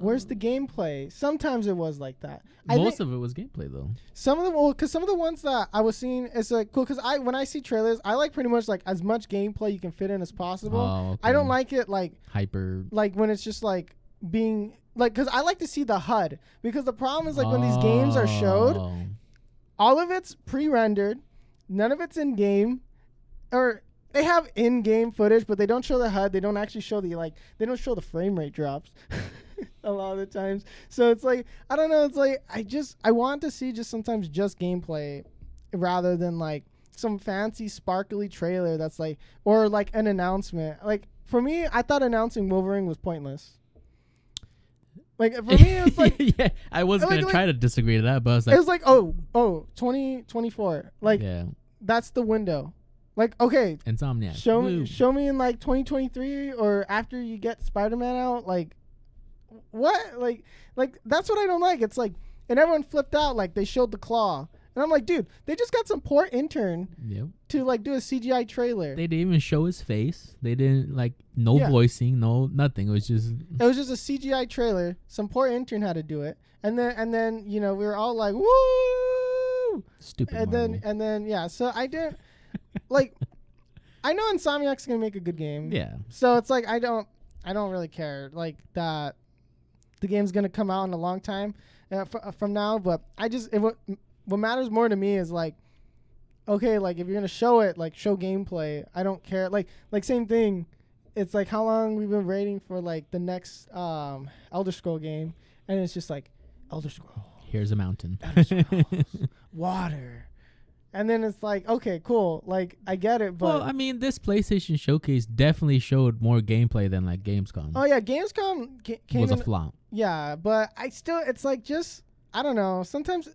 where's the gameplay? Sometimes it was like that. Most of it was gameplay though. Some of them, because some of the ones that I was seeing is like cool. Because when I see trailers, I like pretty much like as much gameplay you can fit in as possible. Oh, okay. I don't like it like hyper, like when it's just like being like, because I like to see the HUD, because the problem is like when these games are showed, all of it's pre-rendered, none of it's in game, or they have in-game footage, but they don't show the HUD. They don't actually show they don't show the frame rate drops a lot of the times. So it's like, I don't know. It's like, I want to see just sometimes just gameplay rather than like some fancy sparkly trailer that's like, or like an announcement. Like for me, I thought announcing Wolverine was pointless. Like for me, it was like, yeah, I was gonna try to disagree to that, but I was like, it was like, 2024. Like, yeah, that's the window. Like, okay, Insomniac. Show me in like 2023 or after you get Spider-Man out. Like, what? Like that's what I don't like. It's like, and everyone flipped out. Like they showed the claw, and I'm like, dude, they just got some poor intern to like do a CGI trailer. They didn't even show his face. They didn't voicing, no nothing. It was just a CGI trailer. Some poor intern had to do it, and then we were all like, woo, stupid. And then yeah. So I didn't. Like, I know Insomniac's gonna make a good game. Yeah. So it's like I don't really care like that. The game's gonna come out in a long time from now, but what matters more to me is like, okay, like if you're gonna show it, like show gameplay. I don't care. Like same thing. It's like how long we've been waiting for like the next Elder Scroll game, and it's just like Elder Scroll. Here's a mountain. Elder Scrolls, water. And then it's like, okay, cool. Like, I get it, but... Well, I mean, this PlayStation Showcase definitely showed more gameplay than, like, Gamescom. Oh, yeah, Gamescom was a flop. Yeah, but it's like, just... I don't know. Sometimes...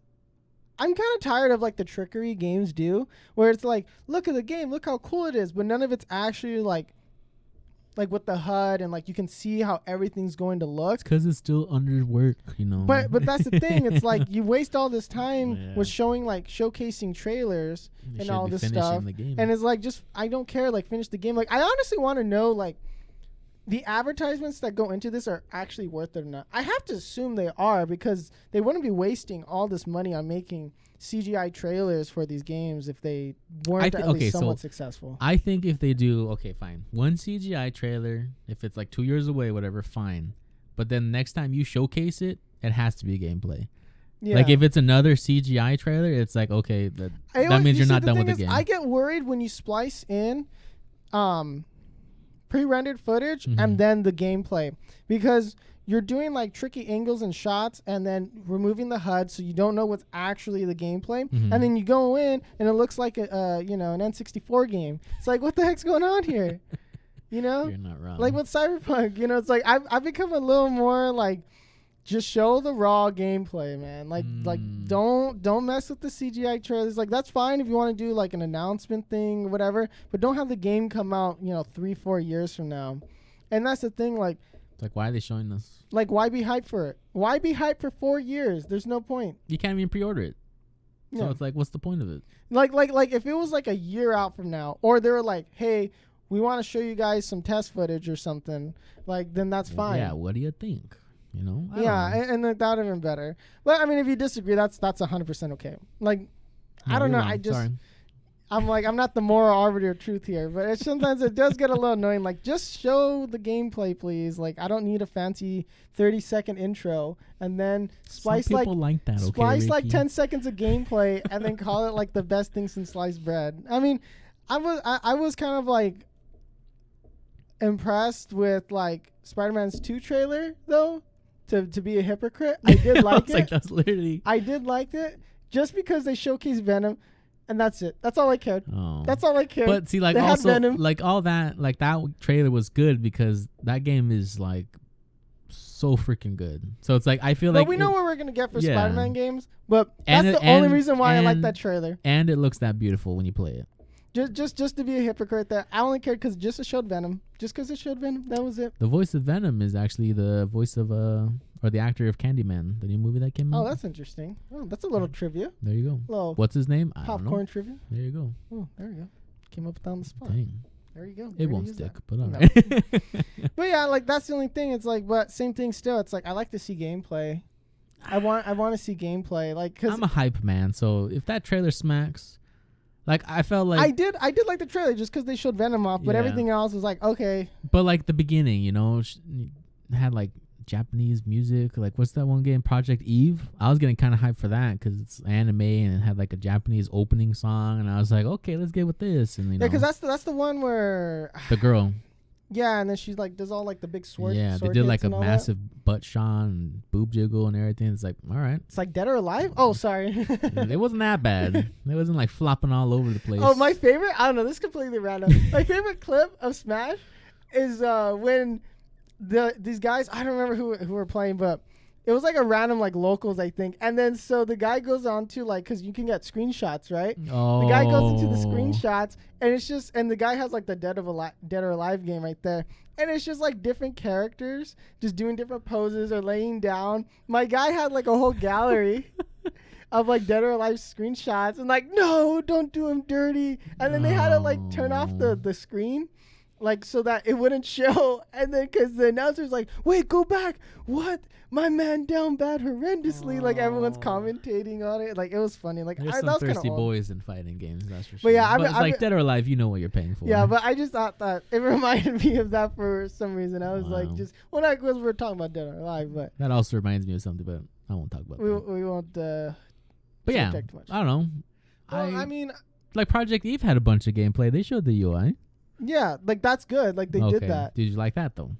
I'm kind of tired of, like, the trickery games do, where it's like, look at the game, look how cool it is, but none of it's actually, like with the HUD and like you can see how everything's going to look. It's because it's still under work, But that's the thing. It's like you waste all this time with showcasing trailers and all this stuff, and it's like just I don't care. Like finish the game. Like I honestly want to know like the advertisements that go into this are actually worth it or not. I have to assume they are because they wouldn't be wasting all this money on making CGI trailers for these games if they weren't at least somewhat successful. I think if they do, fine. One CGI trailer, if it's like 2 years away, whatever, fine. But then next time you showcase it, it has to be gameplay. Yeah. Like if it's another CGI trailer, it's like, okay, that means you're not done with the game. I get worried when you splice in pre-rendered footage and then the gameplay because you're doing like tricky angles and shots and then removing the HUD so you don't know what's actually the gameplay. And then you go in and it looks like an N64 game. It's like, what the heck's going on here? You're not wrong. Like with Cyberpunk, it's like I've become a little more like just show the raw gameplay, man. Like don't mess with the CGI trailers. Like that's fine if you want to do like an announcement thing or whatever, but don't have the game come out 3-4 years from now. And that's the thing, like It's like, why are they showing this? Like, why be hyped for it? Why be hyped for 4 years? There's no point. You can't even pre-order it. So Yeah. it's like, what's the point of it? Like if it was like a year out from now, or they were like, hey, we want to show you guys some test footage or something, like, then that's fine. Yeah, what do you think? You know? I Yeah, don't know. and that would have been better. But I mean, if you disagree, that's 100% okay. Like, No, I don't you're know. wrong. I just, Sorry. I'm like, I'm not the moral arbiter of truth here, but sometimes it does get a little annoying. Like, just show the gameplay, please. Like, I don't need a fancy 30-second intro and then splice Some people like that. Okay, splice like Ricky? 10 seconds of gameplay and then call it like the best thing since sliced bread. I mean, I was kind of like impressed with like Spider-Man's 2 trailer though. To be a hypocrite, I did like it. Like, that's literally. I did like it just because they showcased Venom, and that's it. That's all I cared. Oh. That's all I cared. But see, like, They had also, Venom. like, all that, like, that trailer was good because that game is, like, so freaking good. So it's like, I feel but like. we know what we're gonna get for yeah. Spider-Man games. But And that's it- the only and- reason why I like and- that trailer. And it looks that beautiful when you play it. Just to be a hypocrite, that I only cared because just it showed Venom. Just because it showed Venom, that was it. The voice of Venom is actually the voice of, or the actor of Candyman, the new movie that came out. Oh, that's interesting. Oh, that's a little trivia. There you go. Little What's his name? I don't know. popcorn trivia. There you go. Oh, there you go. Came up with that on the spot. Dang. There you go. Way It to won't use stick, that. but all No. right. But yeah, like that's the only thing. It's like, but same thing still. It's like I like to see gameplay. I want to see gameplay. Like, cause I'm a hype man, so if that trailer smacks, like, I felt like, I did like the trailer just because they showed Venom off, but Yeah. everything else was like okay. but like the beginning, you know, had like Japanese music. Like, what's that one game, Project Eve? I was getting kind of hyped for that because it's anime and it had like a Japanese opening song, and I was like, okay, let's get with this. And you know, Yeah, because that's the one where the girl, yeah, and then she like does all like the big sword. yeah, they sword did hits like a and all that. massive butt shot and boob jiggle and everything. It's like, all right, It's like Dead or Alive. Oh, sorry. it wasn't that bad. It wasn't like flopping all over the place. Oh, my favorite. I don't know. This is completely random. My favorite clip of Smash is when these guys. I don't remember who were playing, but it was like a random like locals, I think. And then so the guy goes on to like because you can get screenshots, right? Oh, The guy goes into the screenshots, and it's just and the guy has like the Dead or Alive game right there, and it's just like different characters just doing different poses or laying down. My guy had like a whole gallery. Of like Dead or Alive screenshots and like no, don't do him dirty, and then they had to like turn off the screen, like so that it wouldn't show, and then because the announcer's like, wait, go back, what, my man down bad horrendously, like everyone's commentating on it, like it was funny, like There's that some was kind thirsty of boys in fighting games, that's for sure. yeah, but it's like Dead or Alive, you know what you're paying for. yeah, but I just thought that it reminded me of that for some reason. I was like, Wow. just well, not because we're talking about Dead or Alive, but that also reminds me of something, but I won't talk about that. we won't. But yeah, subject much. I don't know. Well, I mean, like Project Eve had a bunch of gameplay. They showed the UI. yeah, like that's good. Like they did that. Did you like that though?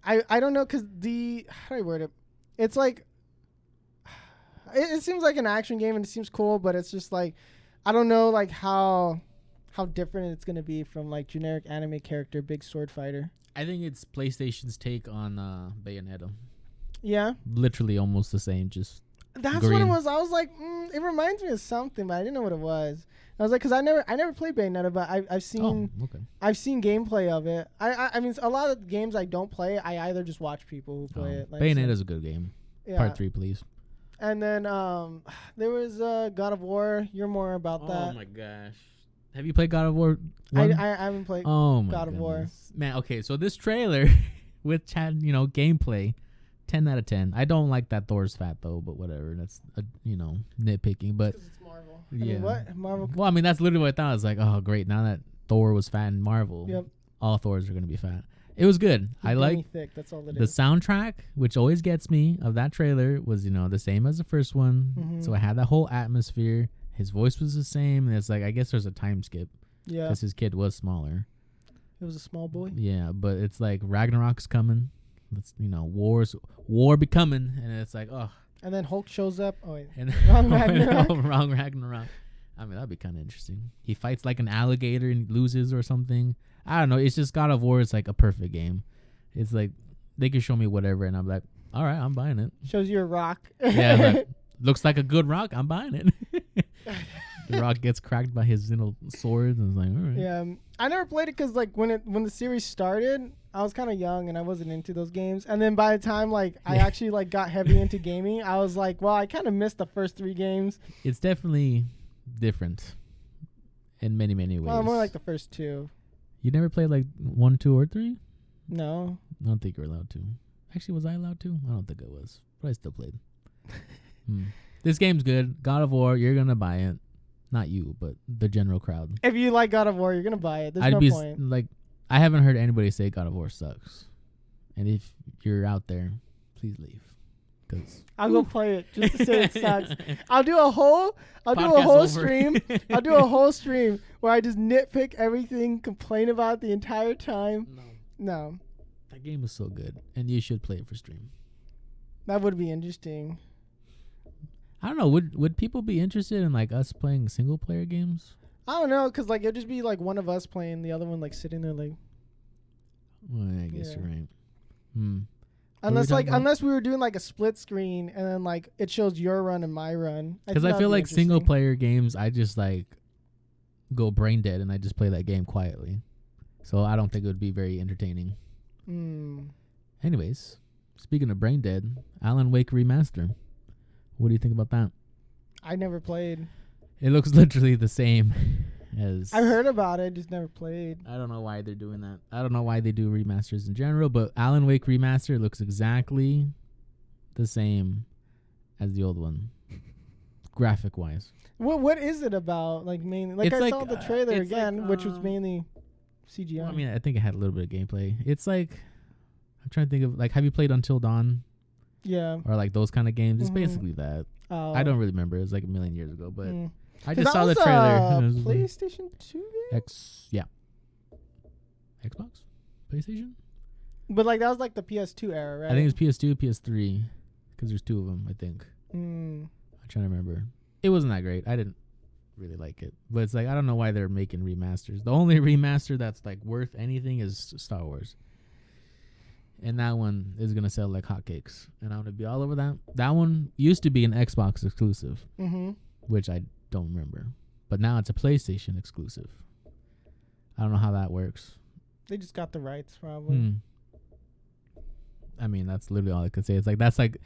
I don't know because how do I word it? It's like it seems like an action game and it seems cool, but it's just like I don't know like how different it's gonna be from like generic anime character, big sword fighter. I think it's PlayStation's take on Bayonetta. Yeah, Literally almost the same, just that's what it green. was. I was like, it reminds me of something, but I didn't know what it was. I was like, because I never played Bayonetta, but I've seen okay. I've seen gameplay of it. I mean, a lot of games I don't play. I either just watch people who play it. Like, Bayonetta's a good game. yeah. Part 3, please. And then there was God of War. You're more about that. Oh my gosh. Have you played God of War 1? I haven't played. Oh my God of War. goodness. Man, okay, so this trailer with Chad, gameplay, 10 out of 10. I don't like that Thor's fat though, but whatever. That's nitpicking, but Because it's Marvel. yeah. I mean, what Marvel? well, I mean that's literally what I thought. I was like, oh great, now that Thor was fat in Marvel, Yep. all Thors are gonna be fat. It was good. I like thick. That's all it the is. soundtrack, which always gets me of that trailer, was the same as the first one. Mhm. So it had that whole atmosphere. His voice was the same, and it's like I guess there's a time skip Yeah, because his kid was smaller. it was a small boy. Yeah, but it's like Ragnarok's coming. It's war be coming, and it's like And then Hulk shows up. Oh wait, and Wrong Ragnarok. wrong Ragnarok. I mean that'd be kind of interesting. He fights like an alligator and loses or something. I don't know. It's just God of War is like a perfect game. It's like they can show me whatever, and I'm like, all right, I'm buying it. shows you a rock. Yeah, like, looks like a good rock. I'm buying it. The rock gets cracked by his sword, and it's like, all right. Yeah, I never played it because like when the series started, I was kind of young and I wasn't into those games. And then by the time like I actually like got heavy into gaming, I was like, well, I kind of missed the first 3 games. It's definitely different in many ways. Well, more like the first 2. You never played like 1, 2, or 3? No. I don't think you're allowed to. Actually, was I allowed to? I don't think I was, but I still played. This game's good. God of War, you're gonna buy it. Not you, but the general crowd. If you like God of War, you're gonna buy it. There's no point. Like, I haven't heard anybody say God of War sucks. And if you're out there, please leave. Cause I'll go play it just to say it sucks. I'll do a whole stream. I'll do a whole stream where I just nitpick everything, complain about it the entire time. No. That game is so good, and you should play it for stream. That would be interesting. I don't know. Would people be interested in like us playing single player games? I don't know, cause like it'd just be like one of us playing, the other one like sitting there like. Well, I guess you're right. Unless we were doing like a split screen and then like it shows your run and my run. Because I feel like single player games, I just like go brain dead and I just play that game quietly. So I don't think it would be very entertaining. Anyways, speaking of brain dead, Alan Wake Remaster. What do you think about that? I never played. It looks literally the same as... I've heard about it, just never played. I don't know why they're doing that. I don't know why they do remasters in general, but Alan Wake Remaster looks exactly the same as the old one, graphic-wise. What is it about? Like mainly, like I saw the trailer again, which was mainly CGI. Well, I mean, I think it had a little bit of gameplay. It's like, I'm trying to think of, like, have you played Until Dawn? Yeah. Or like those kind of games. It's basically that. I don't really remember. It was like a million years ago, but I just saw the trailer. PlayStation 2 game? Xbox? PlayStation? But like that was like the PS2 era, right? I think it was PS2, PS3, because there's 2 of them, I think. I'm trying to remember. It wasn't that great. I didn't really like it. But it's like, I don't know why they're making remasters. The only remaster that's like worth anything is Star Wars. And that one is going to sell like hotcakes. And I'm going to be all over that. That one used to be an Xbox exclusive, which I don't remember. But now it's a PlayStation exclusive. I don't know how that works. They just got the rights, probably. I mean, that's literally all I could say. It's like, that's like,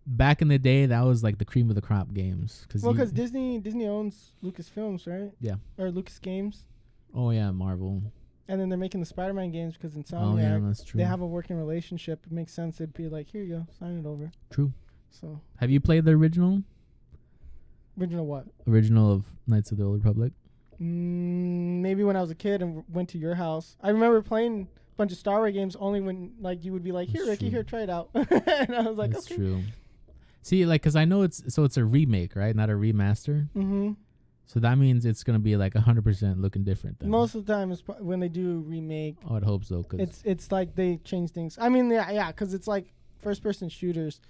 back in the day, that was like the cream of the crop games. Because Disney owns Lucasfilms, right? Yeah. Or Lucas Games. Oh, yeah, Marvel. And then they're making the Spider-Man games because Insomniac, oh, yeah, that's true. they have a working relationship. It makes sense. It'd be like, here you go, sign it over. True. So, have you played the original? Original what? Original of Knights of the Old Republic? Maybe when I was a kid and went to your house. I remember playing a bunch of Star Wars games only when like you would be like, here, Ricky, here, try it out. And I was like, that's okay. True. See, like, because I know it's a remake, right? Not a remaster. So that means it's going to be like 100% looking different then. Most of the time is when they do remake. Oh, I'd hope so. Cause it's like they change things. I mean, yeah, because it's like first-person shooters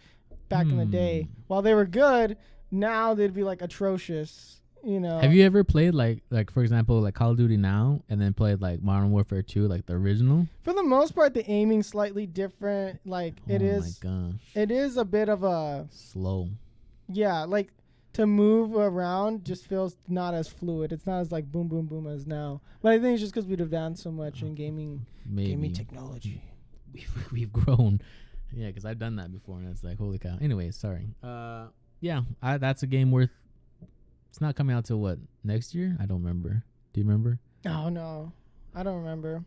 back in the day. While they were good, now they'd be like atrocious, you know. Have you ever played like for example, like Call of Duty now and then played like Modern Warfare 2, like the original? For the most part, the aiming's slightly different. Like it is. Oh my gosh. It is a bit of a... slow. Yeah, like... to move around just feels not as fluid. It's not as like boom, boom, boom as now. But I think it's just because we've advanced so much in gaming technology. We've grown. Yeah, because I've done that before, and it's like, holy cow. Anyways, sorry. That's a game worth... It's not coming out till what? Next year? I don't remember. Do you remember? Oh, no. I don't remember.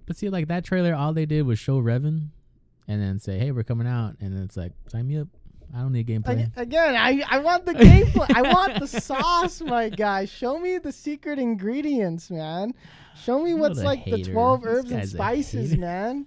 But see, like that trailer, all they did was show Revan and then say, hey, we're coming out. And then it's like, sign me up. I don't need gameplay. Again, I want the gameplay. I want the sauce, my guy. Show me the secret ingredients, man. Show me what's like the 12 herbs and spices, man.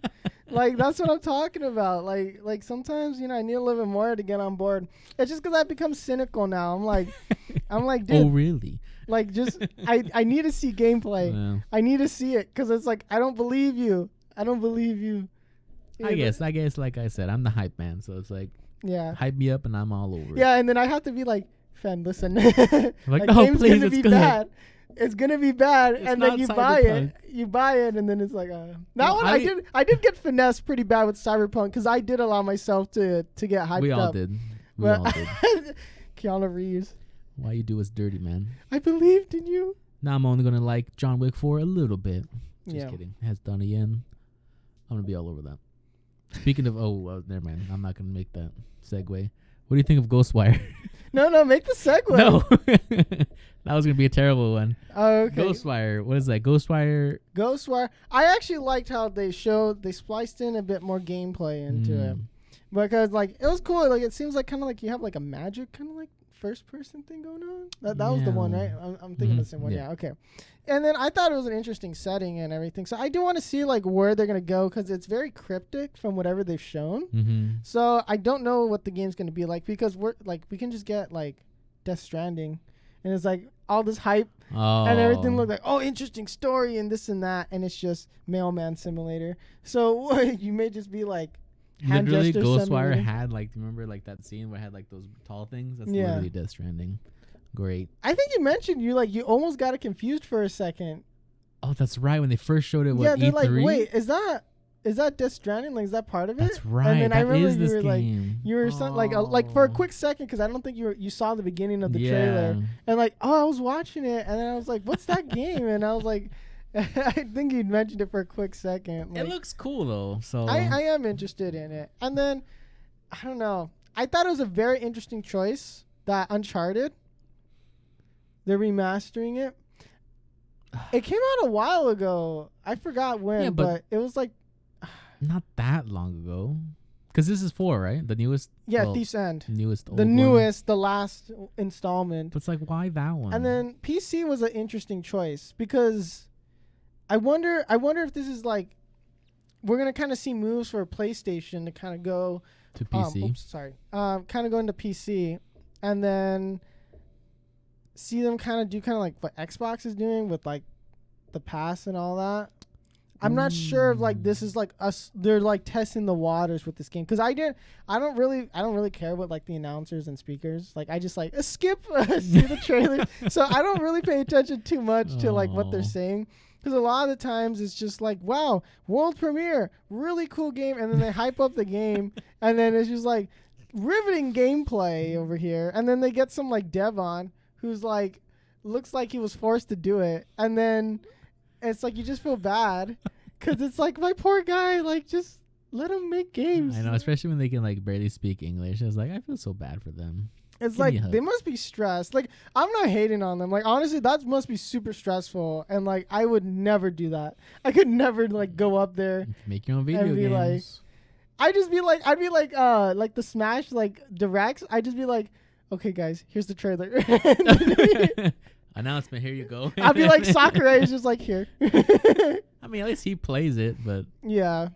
Like, that's what I'm talking about. Like sometimes, you know, I need a little bit more to get on board. It's just because I've become cynical now. I'm like, dude. Oh, really? Like, just, I need to see gameplay. Well, I need to see it because it's like, I don't believe you. I guess, like I said, I'm the hype man. So it's like, yeah, hype me up and I'm all over it. Yeah, and then I have to be like, Fen, listen. Like, no, game's please, gonna be bad. It's gonna be bad, and then you buy it, and then it's like, I did get finessed pretty bad with Cyberpunk because I did allow myself to get hyped up. We all did. Keanu Reeves. Why you do us dirty, man? I believed in you. Now I'm only gonna like John Wick 4 a little bit. Just kidding. It has Donnie Yen. I'm gonna be all over that. Speaking of, never mind. I'm not gonna make that segue. What do you think of Ghostwire? No, make the segue. No, that was gonna be a terrible one. Oh, okay. Ghostwire. What is that? Ghostwire. I actually liked how they spliced in a bit more gameplay into it, because like it was cool. Like it seems like kind of like you have like a magic kind of like first person thing going on. That was the one, right? I'm thinking of the same one. Yeah. Okay. And then I thought it was an interesting setting and everything. So I do want to see like where they're gonna go, because it's very cryptic from whatever they've shown. Mm-hmm. So I don't know what the game's gonna be like, because we can just get like Death Stranding, and it's like all this hype and everything look like interesting story and this and that, and it's just Mailman Simulator. So you may just be like. Literally, Ghostwire had like, remember like that scene where it had like those tall things? That's literally Death Stranding. Great. I think you mentioned you almost got it confused for a second. Oh, that's right. When they first showed it, they're E3? Like, wait, is that Death Stranding? Like, is that part of it? That's right. And then I remember you were game. Like, you were like for a quick second, because I don't think you saw the beginning of the trailer, and like, I was watching it, and then I was like, what's that game? And I was like. I think you mentioned it for a quick second. Like, it looks cool though, so I am interested in it. And then I don't know. I thought it was a very interesting choice that Uncharted. They're remastering it. It came out a while ago. I forgot when, but it was like not that long ago. Because this is 4, right? The newest. Yeah, Thief's End. The last installment. But it's like, why that one? And then PC was an interesting choice, because I wonder if this is like we're gonna kind of see moves for PlayStation to kind of go to PC. Kind of go into PC, and then see them kind of do kind of like what Xbox is doing with like the pass and all that. I'm not sure if like this is like us. They're like testing the waters with this game, because I don't really care about like the announcers and speakers. Like I just like skip see the trailer, so I don't really pay attention too much to like what they're saying. Because a lot of the times it's just like, wow, world premiere, really cool game. And then they hype up the game. And then it's just like riveting gameplay over here. And then they get some like dev on who's like, looks like he was forced to do it. And then it's like, you just feel bad. Because it's like, my poor guy, like just let him make games. I know, especially when they can like barely speak English. I was like, I feel so bad for them. It's like they must be stressed. Like I'm not hating on them. Like honestly, that must be super stressful. And like I would never do that. I could never like go up there, make your own video games. Like, I'd be like the Smash like directs. I'd just be like, okay guys, here's the trailer. Announcement. Here you go. I'd be like Sakurai is just like here. I mean, at least he plays it, but yeah.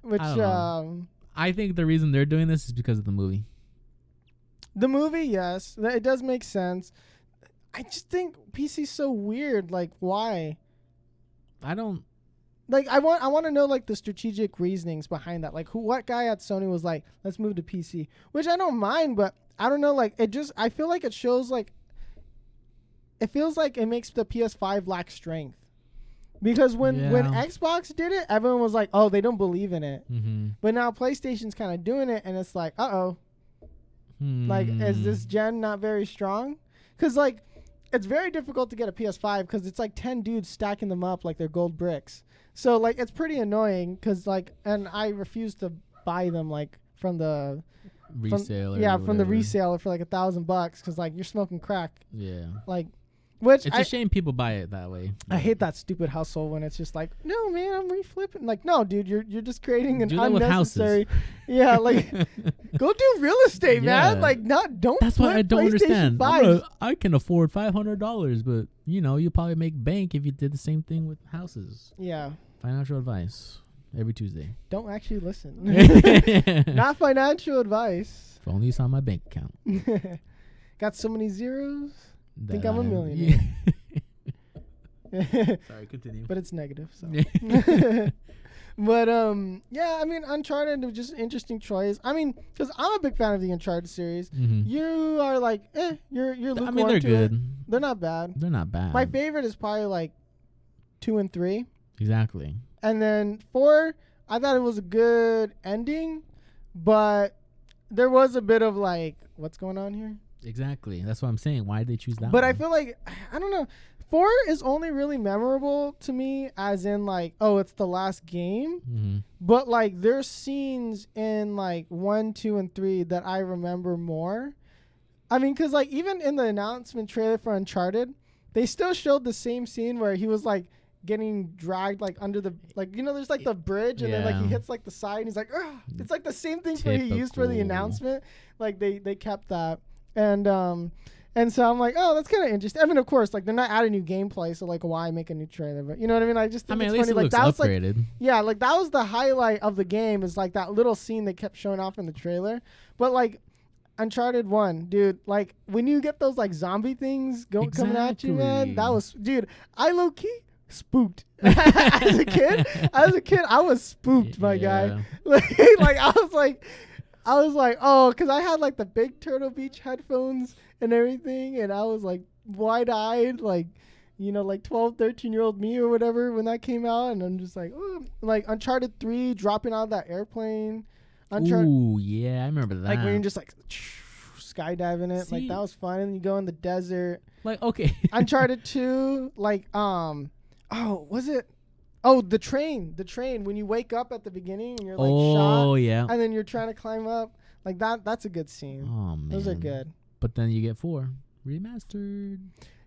Which I think the reason they're doing this is because of the movie. The movie, yes, it does make sense. I just think PC's so weird. Like, why? I don't. Like, I want to know like the strategic reasonings behind that. Like, what guy at Sony was like, let's move to PC, which I don't mind, but I don't know. Like, I feel like it shows like. It feels like it makes the PS5 lack strength, because when Xbox did it, everyone was like, oh, they don't believe in it. Mm-hmm. But now PlayStation's kind of doing it, and it's like, uh-oh. Like, is this gen not very strong? Because, like, it's very difficult to get a PS5 because it's like 10 dudes stacking them up like they're gold bricks. So, like, it's pretty annoying because, like, and I refuse to buy them, like, from the reseller. From the reseller for like $1,000 because, like, you're smoking crack. Yeah. Like, which it's a shame people buy it that way. I hate that stupid hustle when it's just like, no man, I'm reflipping. Like, no, dude, you're just creating an unnecessary. Yeah, like go do real estate, man. Like, don't. That's why I don't understand. I can afford $500, but you probably make bank if you did the same thing with houses. Yeah. Financial advice every Tuesday. Don't actually listen. Not financial advice. If only you saw my bank account. Got so many zeros. Think I'm a millionaire. Sorry, continue. But it's negative, so. But yeah, I mean, Uncharted was just an interesting choice. I mean, because I'm a big fan of the Uncharted series. Mm-hmm. You are like, you're lukewarm. I mean, they're good. It. They're not bad. They're not bad. My favorite is probably like 2 and 3. Exactly. And then 4, I thought it was a good ending, but there was a bit of like, what's going on here? Exactly. That's what I'm saying. Why did they choose that But one? I feel like, I don't know. 4 is only really memorable to me as in like, oh, it's the last game. Mm-hmm. But like there's scenes in like 1, 2, and 3 that I remember more. I mean, because like even in the announcement trailer for Uncharted, they still showed the same scene where he was like getting dragged like under the, like, you know, there's like the bridge and then like he Yeah. hits like the side and he's like, ugh. It's like the same thing for he used for the Typical. announcement. Like they kept that. And so I'm like, oh, that's kind of interesting. I mean, of course, like they're not adding new gameplay, so like why make a new trailer? But you know what I mean? I just think at it's least funny. it Like looks that was like, upgraded. yeah, like that was the highlight of the game, is like that little scene they kept showing off in the trailer. But like Uncharted 1, dude, like when you get those like zombie things coming at you, man, that was, dude, I low key spooked. as a kid, I was spooked, my guy. Like I was like, oh, because I had like the big Turtle Beach headphones and everything, and I was like wide-eyed, like, you know, like 12, 13-year-old me or whatever when that came out, and I'm just like, oh, like Uncharted 3 dropping out of that airplane. Ooh, yeah, I remember that. Like when you're just like skydiving it, like See? that was fun, and you go in the desert. Like, okay. Uncharted 2, like oh, was it? Oh, the train when you wake up at the beginning and you're like shot, yeah. and then you're trying to climb up, like that's a good scene. Oh man, Those are good. But then you get 4 remastered.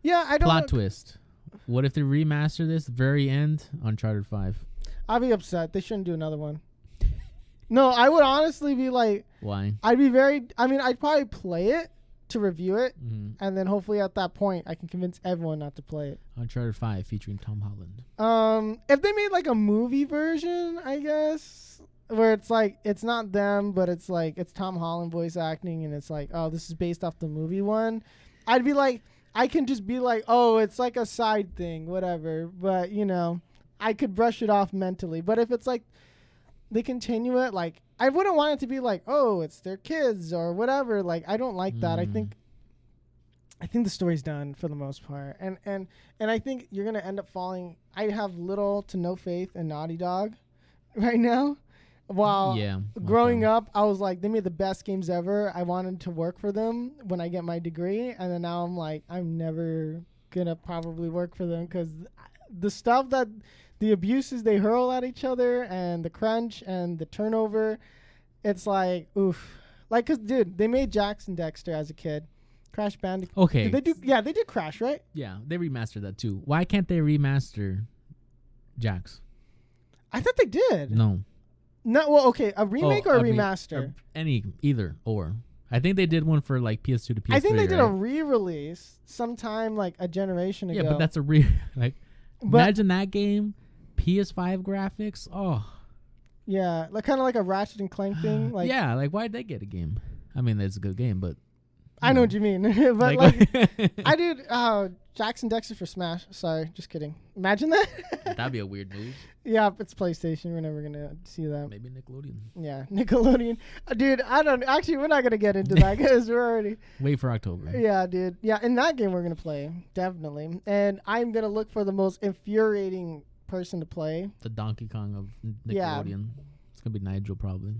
Yeah, I don't Plot know. twist. What if they remaster this very end? Uncharted 5. I'll be upset. They shouldn't do another one. No, I would honestly be like, Why? I'd be very. I mean, I'd probably play it to review it, Mm-hmm. and then hopefully at that point I can convince everyone not to play it. Uncharted 5 featuring Tom Holland. If they made like a movie version, I guess, where it's like it's not them, but it's like it's Tom Holland voice acting, and it's like, oh, this is based off the movie one, I'd be like, I can just be like, oh, it's like a side thing, whatever. But you know, I could brush it off mentally. But if it's like they continue it, like I wouldn't want it to be like, oh, it's their kids or whatever. Like I don't like that. I think the story's done for the most part, and I think you're gonna end up falling. I have little to no faith in Naughty Dog right now. While growing up, I was like, they made the best games ever. I wanted to work for them when I get my degree, and then now I'm like, I'm never gonna probably work for them because the stuff that the abuses they hurl at each other and the crunch and the turnover, it's like, oof. Like, cause dude, they made Jax and Dexter as a kid. Crash Bandicoot. Okay. Did they do? Yeah, they did Crash, right? Yeah, they remastered that too. Why can't they remaster Jax? I thought they did. No. No, well, okay, a remake or a remaster? Either or. I think they did one for like PS2 to PS3. I think they did right? a re-release sometime like a generation ago. Yeah, but that's a like. Imagine that game, PS5 graphics. Oh. Yeah, like kind of like a Ratchet and Clank thing. Like yeah, like why'd they get a game? I mean, it's a good game, but I know what you mean. But like I did Jackson Dexter for Smash. Sorry, just kidding. Imagine that. That'd be a weird move. Yeah, it's PlayStation. We're never gonna see that. Maybe Nickelodeon. Yeah, Nickelodeon. Dude, I don't. Actually, we're not gonna get into that because we're already. Wait for October. Yeah, dude. Yeah, in that game we're gonna play definitely, and I'm gonna look for the most infuriating person to play. The Donkey Kong of Nickelodeon. Yeah. It's gonna be Nigel probably.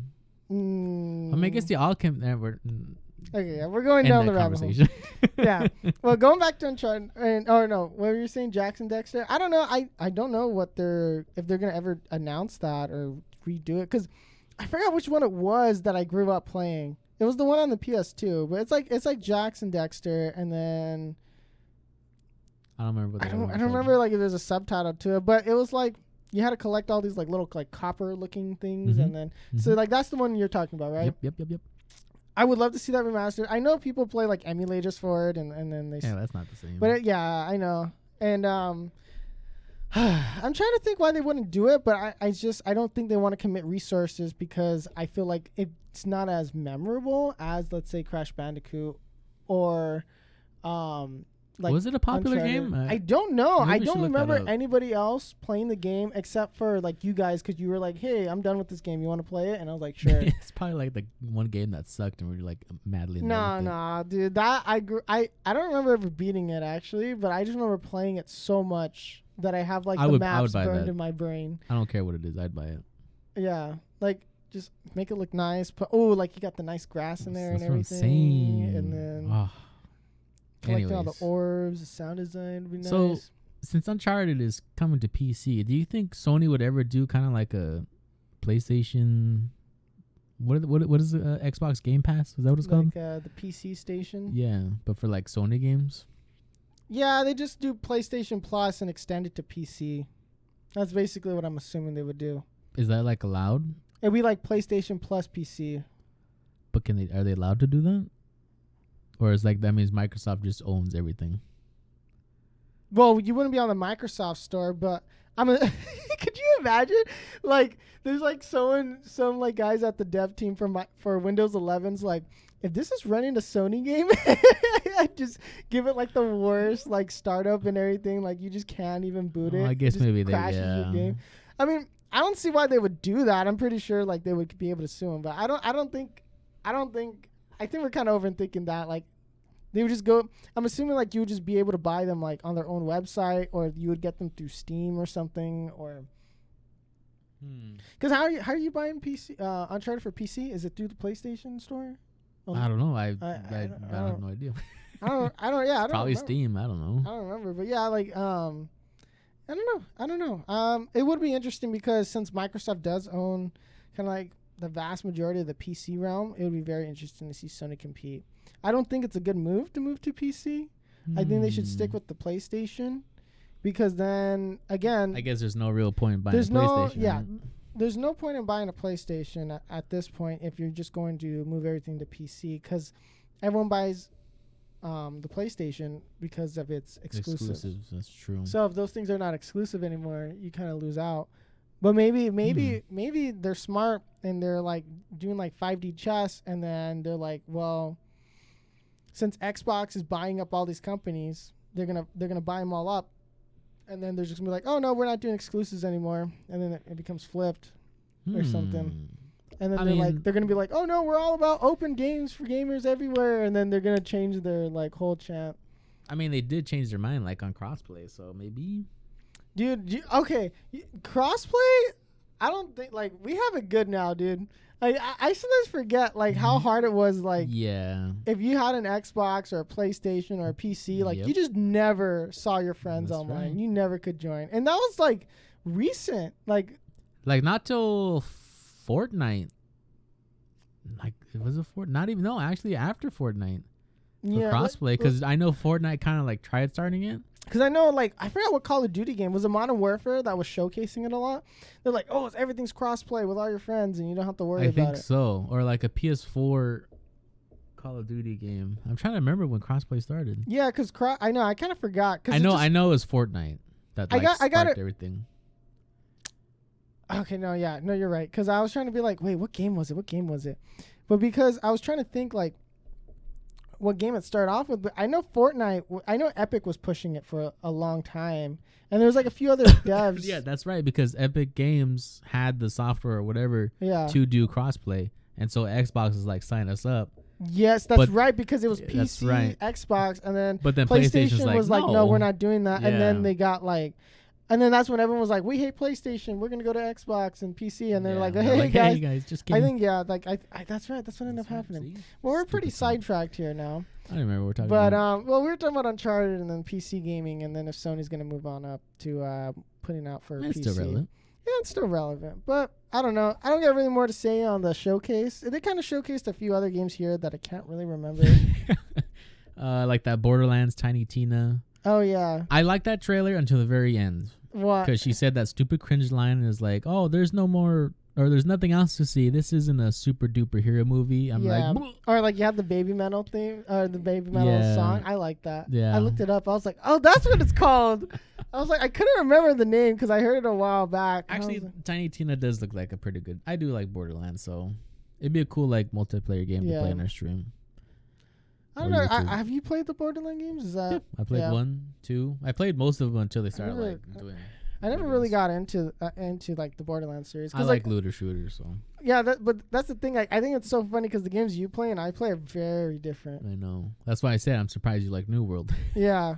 I mean, I guess the all can never. Okay, yeah, we're going down the rabbit hole. Yeah. Well, going back to Uncharted, what were you saying, Jackson Dexter? I don't know. I don't know if they're gonna ever announce that or redo it, because I forgot which one it was that I grew up playing. It was the one on the PS2, but it's like Jackson Dexter, and then I don't remember. I don't remember like if there's a subtitle to it, but it was like you had to collect all these like little like copper looking things, and then so like that's the one you're talking about, right? Yep. I would love to see that remastered. I know people play like emulators for it, and then they. Yeah, that's not the same. But yeah, I know, and I'm trying to think why they wouldn't do it, but I don't think they want to commit resources because I feel like it's not as memorable as, let's say, Crash Bandicoot or like, was it a popular Uncharted. game? I don't know. I don't remember anybody else playing the game except for like you guys, because you were like, "Hey, I'm done with this game. You want to play it?" And I was like, "Sure." It's probably like the one game that sucked, and we were like madly. No, dude. That I don't remember ever beating it actually, but I just remember playing it so much that I have like the maps burned in my brain. I don't care what it is. I'd buy it. Yeah, like just make it look nice. But like you got the nice grass in there and everything, and then collecting all the orbs, the sound design would be nice. So since Uncharted is coming to PC, do you think Sony would ever do kind of like a PlayStation? What is Xbox Game Pass? Is that what it's called? The PC station. Yeah, but for like Sony games. Yeah, they just do PlayStation Plus and extend it to PC. That's basically what I'm assuming they would do. Is that like allowed? It'd be like PlayStation Plus PC. But are they allowed to do that? Or is like that means Microsoft just owns everything? Well, you wouldn't be on the Microsoft store, but could you imagine? Like, there's like some like guys at the dev team for Windows 11's like, if this is running a Sony game, I just give it like the worst like startup and everything. Like you just can't even boot it. I guess maybe they your game. I mean, I don't see why they would do that. I'm pretty sure like they would be able to sue them, but I think we're kind of overthinking that. Like they would just go. I'm assuming like you would just be able to buy them like on their own website, or you would get them through Steam or something, or. Because how are you buying PC Uncharted for PC? Is it through the PlayStation Store? I don't know. I have no idea. I don't. Yeah, I don't. Probably remember. Steam. I don't know. I don't remember, but yeah, like I don't know. It would be interesting because since Microsoft does own kind of like the vast majority of the PC realm, it would be very interesting to see Sony compete. I don't think it's a good move to move to PC. I think they should stick with the PlayStation because then again, I guess there's no real point in buying a PlayStation. Right? There's no point in buying a PlayStation at this point if you're just going to move everything to PC because everyone buys the PlayStation because of its exclusives. That's true. So if those things are not exclusive anymore, you kind of lose out. But maybe they're smart and they're like doing like 5D chess, and then they're like, well, since Xbox is buying up all these companies, they're gonna buy them all up, and then they're just gonna be like, oh no, we're not doing exclusives anymore, and then it becomes flipped or something. And then they're gonna be like, oh no, we're all about open games for gamers everywhere, and then they're gonna change their like whole chant. I mean, they did change their mind like on crossplay, so maybe. Dude, okay, crossplay. I don't think like we have it good now, dude. Like I sometimes forget like how hard it was. Like if you had an Xbox or a PlayStation or a PC, like you just never saw your friends online. Right. You never could join, and that was like recent, like not till Fortnite. Like it was actually after Fortnite for crossplay, because I know Fortnite kind of like tried starting it. Because I know, like, I forgot what Call of Duty game was. It Modern Warfare that was showcasing it a lot. They're like, oh, everything's crossplay with all your friends, and you don't have to worry about it. I think so. Or like a PS4 Call of Duty game. I'm trying to remember when crossplay started. Yeah, because I know. I kind of forgot. I know it was Fortnite that sparked everything. Okay, no, you're right. Because I was trying to be like, wait, what game was it? But because I was trying to think, like, what game it started off with, but I know Fortnite. I know Epic was pushing it for a long time, and there was like a few other devs. Yeah, that's right, because Epic Games had the software or whatever to do crossplay, and so Xbox is like, sign us up. Yes, that's right, because it was PC, Xbox, and then PlayStation was like, no, we're not doing that, and then they got like. And then that's when everyone was like, we hate PlayStation. We're going to go to Xbox and PC. And they're like, hey, guys, just kidding. I think, that's right. That's what ended up happening. See? Well, we're pretty sidetracked here now. I don't remember what we're talking about. Well, we were talking about Uncharted and then PC gaming. And then if Sony's going to move on up to putting out for PC. It's still relevant. Yeah, it's still relevant. But I don't know. I don't got really more to say on the showcase. They kind of showcased a few other games here that I can't really remember. Like that Borderlands Tiny Tina. Oh, yeah. I liked that trailer until the very end. What? Because she said that stupid cringe line and is like, oh, there's no more, or there's nothing else to see. This isn't a super duper hero movie. I'm like, bleh. Or like you have the Baby Metal theme, or the Baby Metal song. I like that. Yeah. I looked it up. I was like, oh, that's what it's called. I was like, I couldn't remember the name because I heard it a while back. Actually, Tiny Tina does look like a pretty good. I do like Borderlands, so it'd be a cool like multiplayer game to play on our stream. I don't know. Have you played the Borderlands games? Is that? Yeah, I played 1, 2. I played most of them until they started doing. I never really got into like the Borderlands series. I like looter shooters, so. Yeah, but that's the thing. I think it's so funny because the games you play and I play are very different. I know. That's why I said I'm surprised you like New World. Yeah,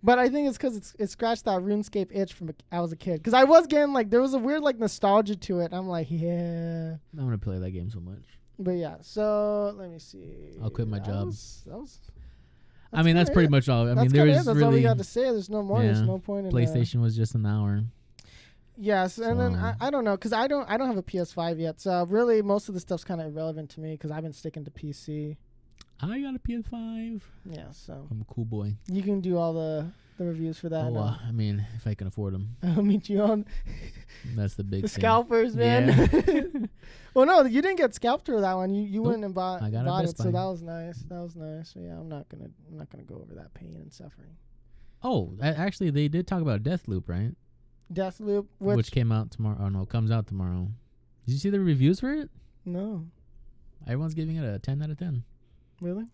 But I think it's because it scratched that RuneScape itch from I was a kid. Because I was getting like there was a weird like nostalgia to it. I'm like, yeah. I'm gonna play that game so much. But yeah, so let me see. I'll quit my job. I mean, that's pretty much all. I mean, that's that's all we got to say. There's no more. There's no point in PlayStation was just an hour. Yes, and then I don't know because I don't have a PS5 yet. So really, most of the stuff's kind of irrelevant to me because I've been sticking to PC. I got a PS5. Yeah, so I'm a cool boy. You can do all the reviews for that. Oh, I mean, if I can afford them. I'll meet you on. That's the big the thing. Scalpers, man. Yeah. Well, no, you didn't get scalped for that one. You went and bought it, so that was nice. That was nice. So yeah, I'm not gonna go over that pain and suffering. Oh, actually, they did talk about Deathloop, right? Deathloop, which came out tomorrow. Oh no, comes out tomorrow. Did you see the reviews for it? No. Everyone's giving it a 10 out of 10. Really?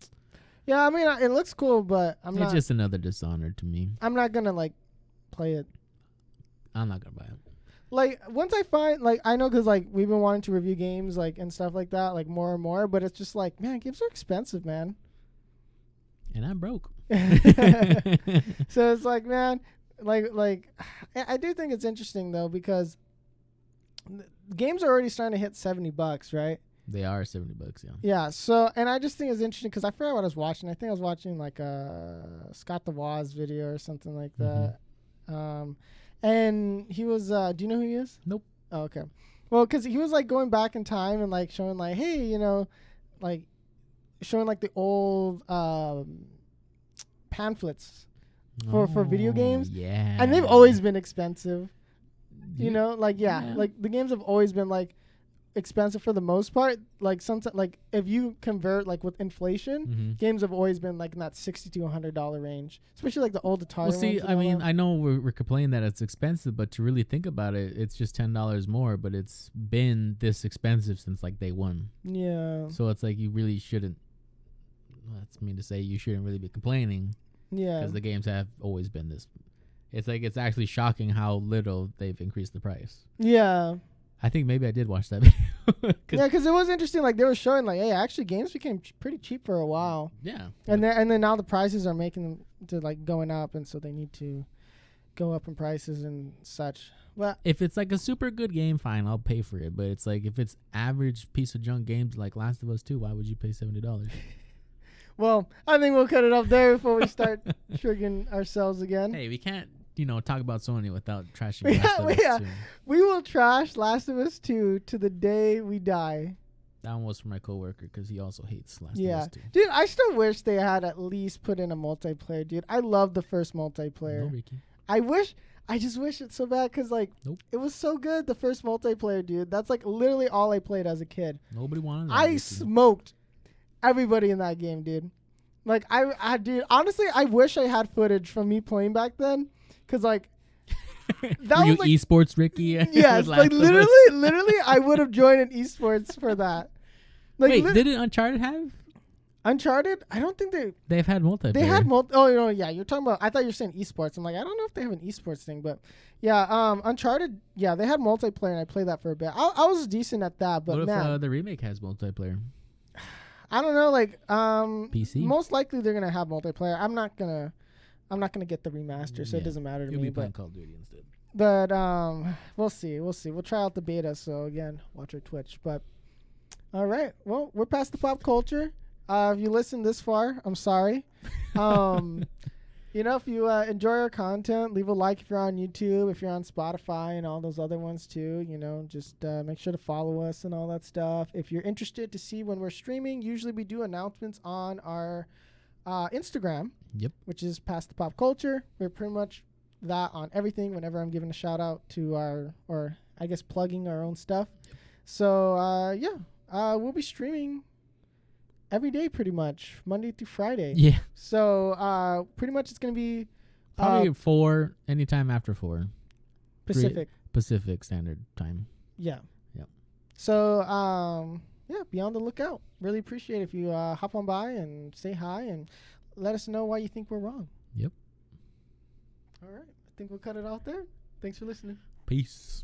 Yeah, I mean, it looks cool, but it's just another Dishonored to me. I'm not gonna like play it. I'm not gonna buy it. Like once I find I know because like we've been wanting to review games like and stuff like that like more and more, but it's just like, man, games are expensive, man. And I'm broke. So it's like, man, like I do think it's interesting though because games are already starting to hit $70, right? They are $70, yeah. Yeah. So, and I just think it's interesting because I forgot what I was watching. I think I was watching like a Scott the Woz video or something like that. And he was. Do you know who he is? Nope. Oh, okay. Well, because he was like going back in time and like showing like, hey, you know, like showing like the old pamphlets for video games. Yeah. And they've always been expensive. You know, like like the games have always been like expensive for the most part. Like sometimes, like if you convert like with inflation, games have always been like in that $60 to $100 range, especially like the old Atari. Well, see, I mean, I know we're complaining that it's expensive, but to really think about it, it's just $10 more. But it's been this expensive since like day one. Yeah. So it's like you really shouldn't. That's mean to say you shouldn't really be complaining. Yeah. Because the games have always been this. It's like it's actually shocking how little they've increased the price. Yeah. I think maybe I did watch that video. Yeah, because it was interesting. Like they were showing, like, hey, actually, games became pretty cheap for a while. Yeah. And then now the prices are making them to like going up, and so they need to go up in prices and such. Well, if it's like a super good game, fine, I'll pay for it. But it's like if it's average piece of junk games like Last of Us 2, why would you pay $70? Well, I think we'll cut it off there before we start triggering ourselves again. Hey, we can't. Talk about Sony without trashing Last of Us 2. We will trash Last of Us 2 to the day we die. That one was for my coworker because he also hates Last of Us 2. Dude, I still wish they had at least put in a multiplayer, dude. I love the first multiplayer. No, Ricky. I just wish it so bad because, like, It was so good, the first multiplayer, dude. That's, like, literally all I played as a kid. Nobody wanted that. I smoked everybody in that game, dude. Like, dude, honestly, I wish I had footage from me playing back then. Because, like, that was like esports, Ricky? Yes, like literally, I would have joined an esports for that. Like, wait, didn't Uncharted have? Uncharted? I don't think they've had multiplayer. They had Oh, yeah. You're talking about. I thought you were saying esports. I'm like, I don't know if they have an esports thing, but yeah. Uncharted. Yeah, they had multiplayer, and I played that for a bit. I was decent at that, but what if the remake has multiplayer? I don't know. Like, PC. Most likely they're gonna have multiplayer. I'm not gonna get the remaster, so it doesn't matter to me. You'll be playing Call of Duty instead. But we'll see. We'll try out the beta. So again, watch our Twitch. But all right, well, we're past the pop culture. If you listened this far, I'm sorry. If you enjoy our content, leave a like if you're on YouTube, if you're on Spotify and all those other ones too. Just make sure to follow us and all that stuff. If you're interested to see when we're streaming, usually we do announcements on our Instagram. Yep. Which is Past the Pop Culture. We're pretty much that on everything whenever I'm giving a shout out to or I guess plugging our own stuff. So, we'll be streaming every day pretty much, Monday through Friday. Yeah. So, pretty much it's going to be... Probably 4, anytime after 4. Pacific. Pacific Standard Time. Yeah. Yep. So, be on the lookout. Really appreciate it if you hop on by and say hi and let us know why you think we're wrong. Yep. All right. I think we'll cut it off there. Thanks for listening. Peace.